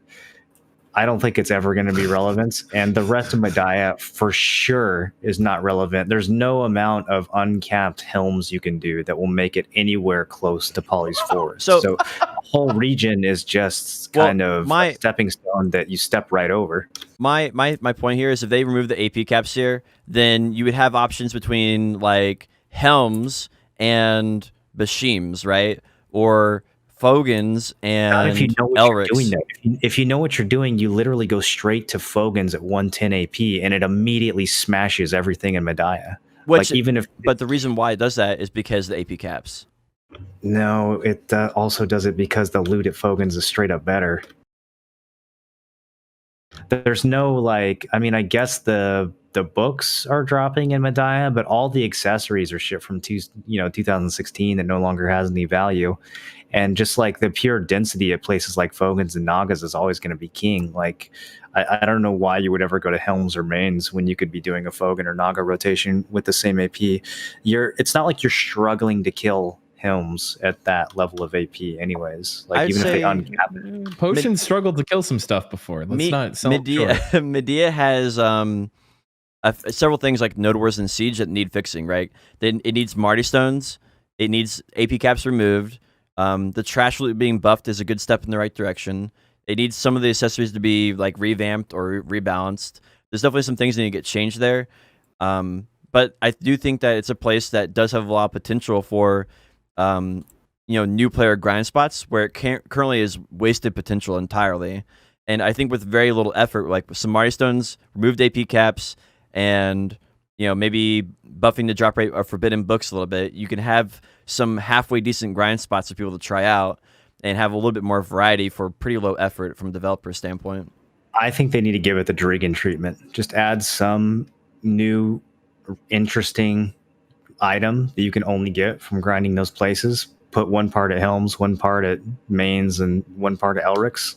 I don't think it's ever going to be relevant. And the rest of Medea for sure is not relevant. There's no amount of uncapped Helms you can do that will make it anywhere close to Poly's Forest. So the whole region is just kind of a stepping stone that you step right over. My point here is if they remove the AP caps here, then you would have options between like Helms and Bashims, right? Or Fogans and Not if you know what Elrics. You're doing, though. If you know what you're doing, you literally go straight to Fogans at 110 AP, and it immediately smashes everything in Medea. Which, like but the reason why it does that is because of the AP caps. No, it also does it because the loot at Fogans is straight up better. There's no I guess the books are dropping in Medea, but all the accessories are shit from 2016 that no longer has any value. And just like the pure density at places like Fogans and Nagas is always going to be king. Like, I don't know why you would ever go to Helms or Mains when you could be doing a Fogan or Naga rotation with the same AP. It's not like you're struggling to kill Helms at that level of AP anyways. Like, even if they uncap Potion struggled to kill some stuff before. Let's not sell Medea has several things like Node Wars and Siege that need fixing, right? Then it needs Marty Stones. It needs AP caps removed. The trash loot being buffed is a good step in the right direction. It needs some of the accessories to be like revamped or rebalanced. There's definitely some things that need to get changed there. But I do think that it's a place that does have a lot of potential for new player grind spots where it currently is wasted potential entirely. And I think with very little effort, like with some Marty Stones, removed AP caps, and maybe buffing the drop rate of Forbidden Books a little bit, you can have some halfway decent grind spots for people to try out and have a little bit more variety for pretty low effort from a developer standpoint. I think they need to give it the Dragon treatment. Just add some new interesting item that you can only get from grinding those places. Put one part at Helms, one part at Mains, and one part at Elrics.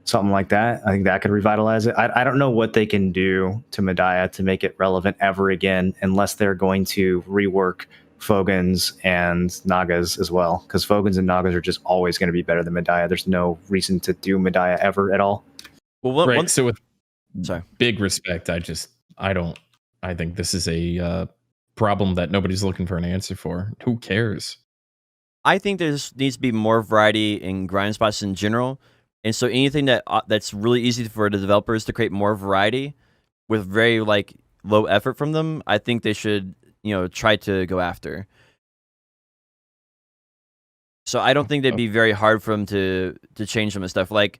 Something like that. I think that could revitalize it. I don't know what they can do to Medea to make it relevant ever again, unless they're going to rework Fogans and Nagas as well, because Fogans and Nagas are just always going to be better than Medea. There's no reason to do Medea ever at all. Well, so with big respect, I think this is a problem that nobody's looking for an answer for. Who cares? I think there needs to be more variety in grind spots in general. And so anything that's really easy for the developers to create more variety with very low effort from them, I think they should try to go after. So I don't think they'd be very hard for them to change some of the stuff. Like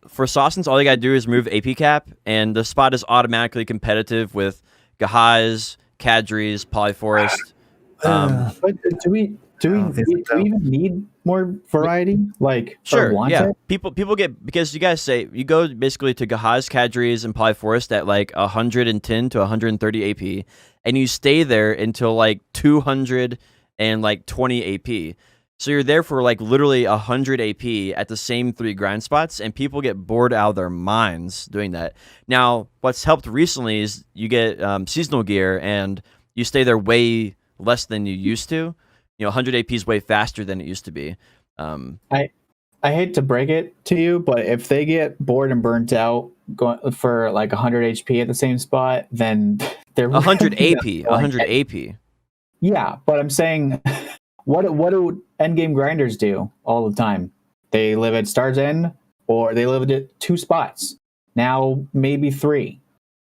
For Sawsons, all you gotta do is move AP cap, and the spot is automatically competitive with Gahaz, Kadri's, Polyforest. But do we even need more variety? Like for Sure, one yeah. set? People get, because you guys say you go basically to Gahaz, Kadri's, and Polyforest at like 110 to 130 AP, and you stay there until like 200 and like 20 AP. So you're there for like literally 100 AP at the same 3 grind spots, and people get bored out of their minds doing that. Now, what's helped recently is you get seasonal gear, and you stay there way less than you used to. 100 AP is way faster than it used to be. I hate to break it to you, but if they get bored and burnt out going for like 100 HP at the same spot, then they're 100 AP, 100 AP. Yeah, but I'm saying, what do endgame grinders do all the time? They live at Star's End, or they live at 2 spots. Now maybe 3.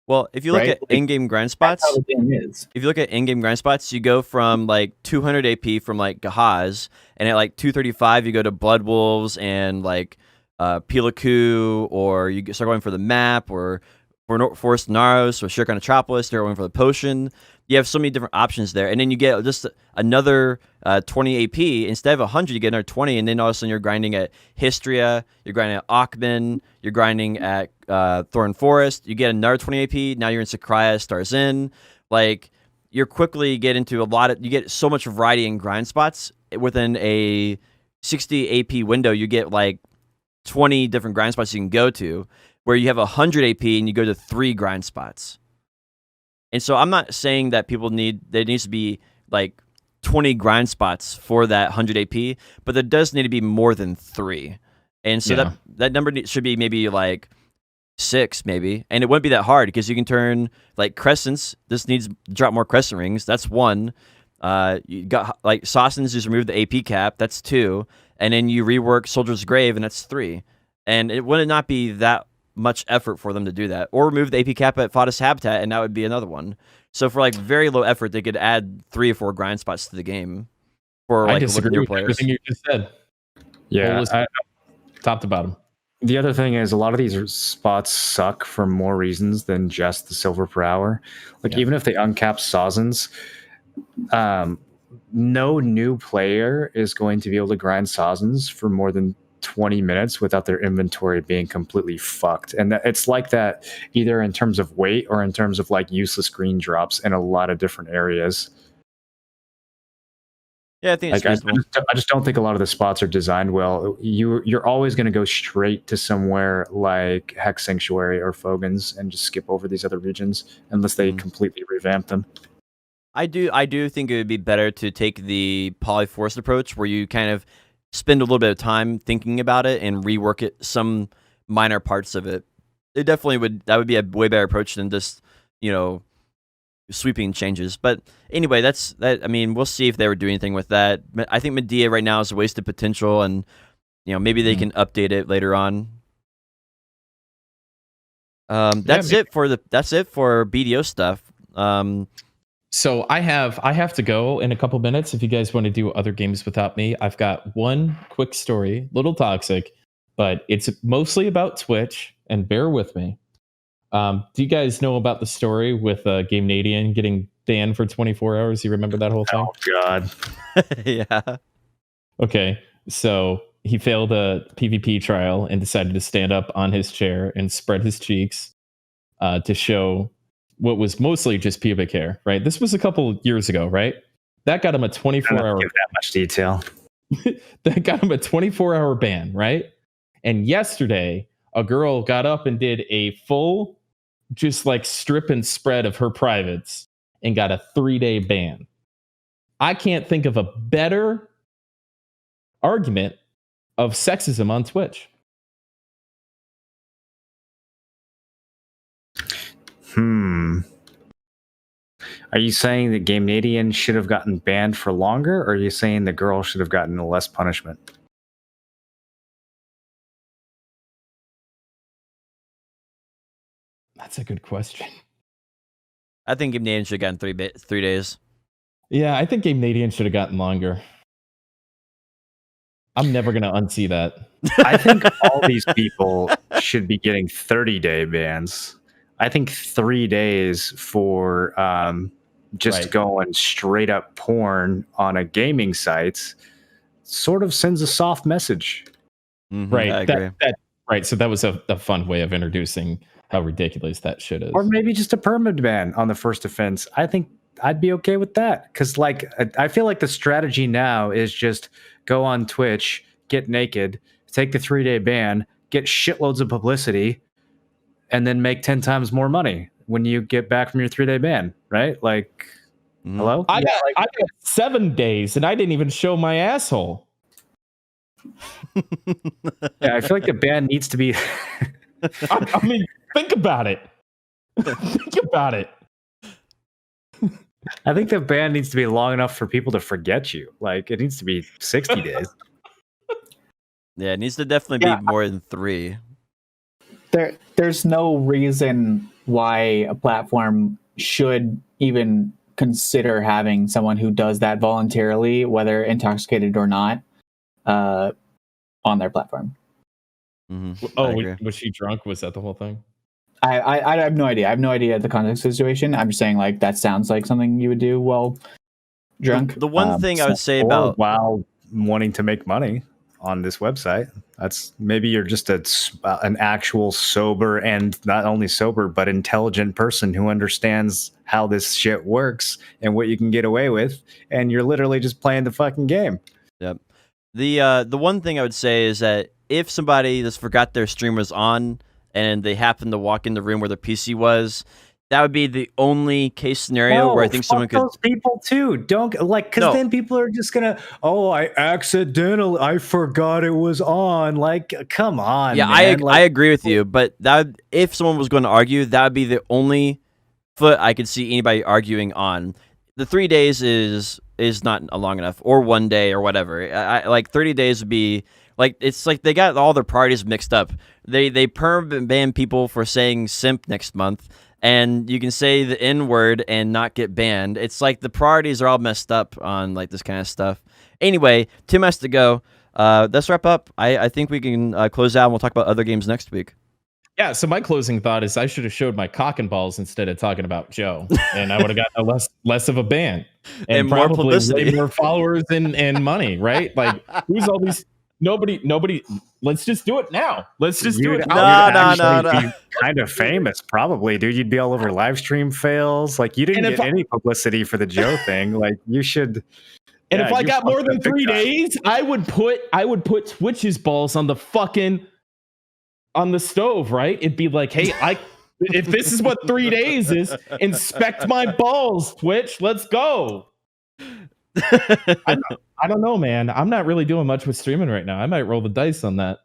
Well, if you look at in-game grind spots, That's how the game is. if you look at in-game grind spots, you go from like 200 AP from like Gahaz, and at like 235 you go to Blood Wolves and like Pilaku, or you start going for the map, or Forest Naros, or Shirkan Metropolis, they're going for the potion. You have so many different options there, and then you get just another 20 AP. Instead of 100, you get another 20, and then all of a sudden you're grinding at Histria, you're grinding at Akhman, you're grinding at Thorn Forest, you get another 20 AP, now you're in Sakraya, Stars In. Like, you're quickly get into you get so much variety in grind spots. Within a 60 AP window, you get like 20 different grind spots you can go to, where you have 100 AP and you go to 3 grind spots. And so I'm not saying that there needs to be like 20 grind spots for that 100 AP, but there does need to be more than 3. And so that number should be maybe like 6, maybe. And it wouldn't be that hard, because you can turn like crescents. This needs to drop more crescent rings. That's 1. You got like Sawsons, just remove the AP cap. That's 2. And then you rework Soldier's Grave, and that's 3. And it would not be that much effort for them to do that, or remove the AP cap at Fodus Habitat, and that would be another one. So for like very low effort, they could add 3 or 4 grind spots to the game for like I disagree with players. everything you just said. Yeah, Top to bottom. the other thing is a lot of these spots suck for more reasons than just the silver per hour. Like even if they uncap Sawsons, no new player is going to be able to grind Sawsons for more than 20 minutes without their inventory being completely fucked. And it's like that either in terms of weight or in terms of like useless green drops in a lot of different areas. Yeah, I think it's reasonable. I just don't think a lot of the spots are designed well. You're always going to go straight to somewhere like Hex Sanctuary or Fogans and just skip over these other regions unless they completely revamp them. I do think it would be better to take the Polyforest approach, where you kind of spend a little bit of time thinking about it and rework it, some minor parts of it. It definitely that would be a way better approach than just, sweeping changes. But anyway, that's that. I mean, we'll see if they would do anything with that. I think Medea right now is a wasted potential, and maybe they can update it later on. That's it for BDO stuff. So I have to go in a couple minutes. If you guys want to do other games without me, I've got one quick story, little toxic, but it's mostly about Twitch, and bear with me. Do you guys know about the story with GameNadian getting banned for 24 hours? You remember that whole thing? Oh God. Yeah. Okay, so he failed a PvP trial and decided to stand up on his chair and spread his cheeks to show what was mostly just pubic hair, right? This was a couple years ago, right? That got him a 24-hour. Give that much detail. That got him a 24-hour ban, right? And yesterday, a girl got up and did a full, just like strip and spread of her privates and got a 3-day ban. I can't think of a better argument of sexism on Twitch. Are you saying that GameNadian should have gotten banned for longer, or are you saying the girl should have gotten less punishment? That's a good question. I think GameNadian should have gotten 3 days. Yeah, I think GameNadian should have gotten longer. I'm never gonna unsee that. I think all these people should be getting 30-day bans. I think 3 days for just Right. going straight up porn on a gaming site sort of sends a soft message. Right. I agree. Right. So that was a fun way of introducing how ridiculous that shit is. Or maybe just a permanent ban on the first offense. I think I'd be okay with that. Because, like, I feel like the strategy now is just go on Twitch, get naked, take the 3-day ban, get shitloads of publicity, and then make 10 times more money when you get back from your 3-day ban, right? Like, hello? I got 7 days and I didn't even show my asshole. Yeah, I feel like the ban needs to be. I mean, think about it. Think about it. I think the ban needs to be long enough for people to forget you. Like, it needs to be 60 days. Yeah, it needs to definitely be more than 3. There's no reason why a platform should even consider having someone who does that voluntarily, whether intoxicated or not, on their platform. Oh, was she drunk? Was that the whole thing? I have no idea. I have no idea the context of the situation. I'm just saying, like, that sounds like something you would do while drunk. The one thing I would say about while wanting to make money on this website, that's maybe you're just an actual sober, and not only sober but intelligent person who understands how this shit works and what you can get away with, and you're literally just playing the fucking game. Yep. The one thing I would say is that if somebody just forgot their stream was on and they happened to walk in the room where the PC was, that would be the only case scenario where I think someone could. Those people too. Don't like, because then people are just gonna. Oh, I forgot it was on. Like, come on. Yeah, man. I agree with you, but if someone was going to argue, that would be the only foot I could see anybody arguing on. The 3 days is not long enough, or 1 day, or whatever. I like 30 days would be like, it's like they got all their priorities mixed up. They perm ban people for saying simp next month. And you can say the N word and not get banned. It's like the priorities are all messed up on like this kind of stuff. Anyway, 2 has to go. Let's wrap up. I think we can close out and we'll talk about other games next week. Yeah, so my closing thought is I should have showed my cock and balls instead of talking about Joe, and I would have gotten less of a ban and more probably publicity, way more followers and money, right? Like, who's all these? Nobody. Let's just do it now. Let's just do it. No. Kind of famous, probably, dude. You'd be all over live stream fails. Like, you didn't get any publicity for the Joe thing. Like, you should. And if I got more than 3 days, I would put Twitch's balls on the stove, right? It'd be like, hey, if this is what 3 days is, inspect my balls, Twitch. Let's go. I don't know, man. I'm not really doing much with streaming right now. I might roll the dice on that.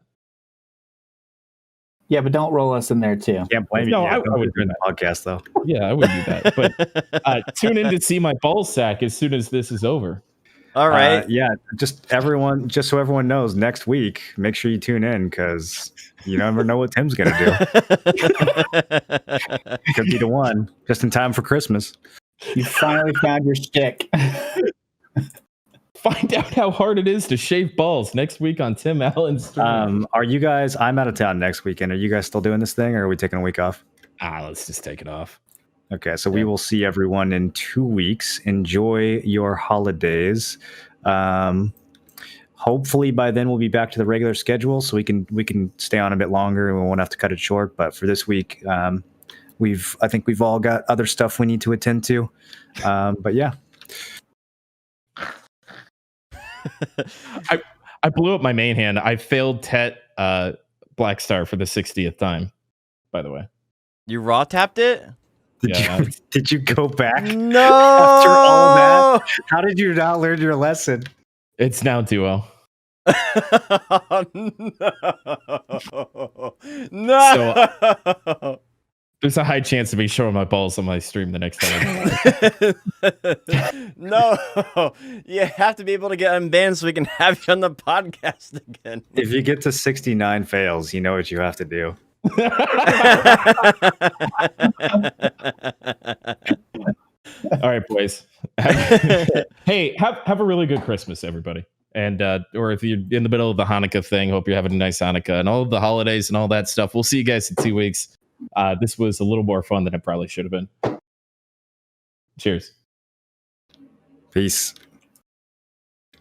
Yeah, but don't roll us in there too. Can't blame you. No, I would do the podcast though. Yeah, I would do that. But tune in to see my ball sack as soon as this is over. All right. Yeah, just so everyone knows, next week, make sure you tune in, because you never know what Tim's gonna do. Could be the one, just in time for Christmas. You finally found your shtick. Find out how hard it is to shave balls next week on Tim Allen's stream. Are you guys? I'm out of town next weekend. Are you guys still doing this thing, or are we taking a week off? Let's just take it off. Okay, so we will see everyone in 2 weeks. Enjoy your holidays. Hopefully by then we'll be back to the regular schedule, so we can stay on a bit longer and we won't have to cut it short. But for this week, I think we've all got other stuff we need to attend to. But yeah. I blew up my main hand. I failed Tet Black Star for the 60th time, by the way. You raw tapped it? Did you go back? No. After all that? How did you not learn your lesson? It's now duo. No. So, there's a high chance of me showing my balls on my stream the next time. No, you have to be able to get unbanned so we can have you on the podcast again. If you get to 69 fails, you know what you have to do. All right, boys. Hey, have a really good Christmas, everybody. And or if you're in the middle of the Hanukkah thing, hope you're having a nice Hanukkah and all of the holidays and all that stuff. We'll see you guys in 2 weeks. This was a little more fun than it probably should have been. Cheers. Peace.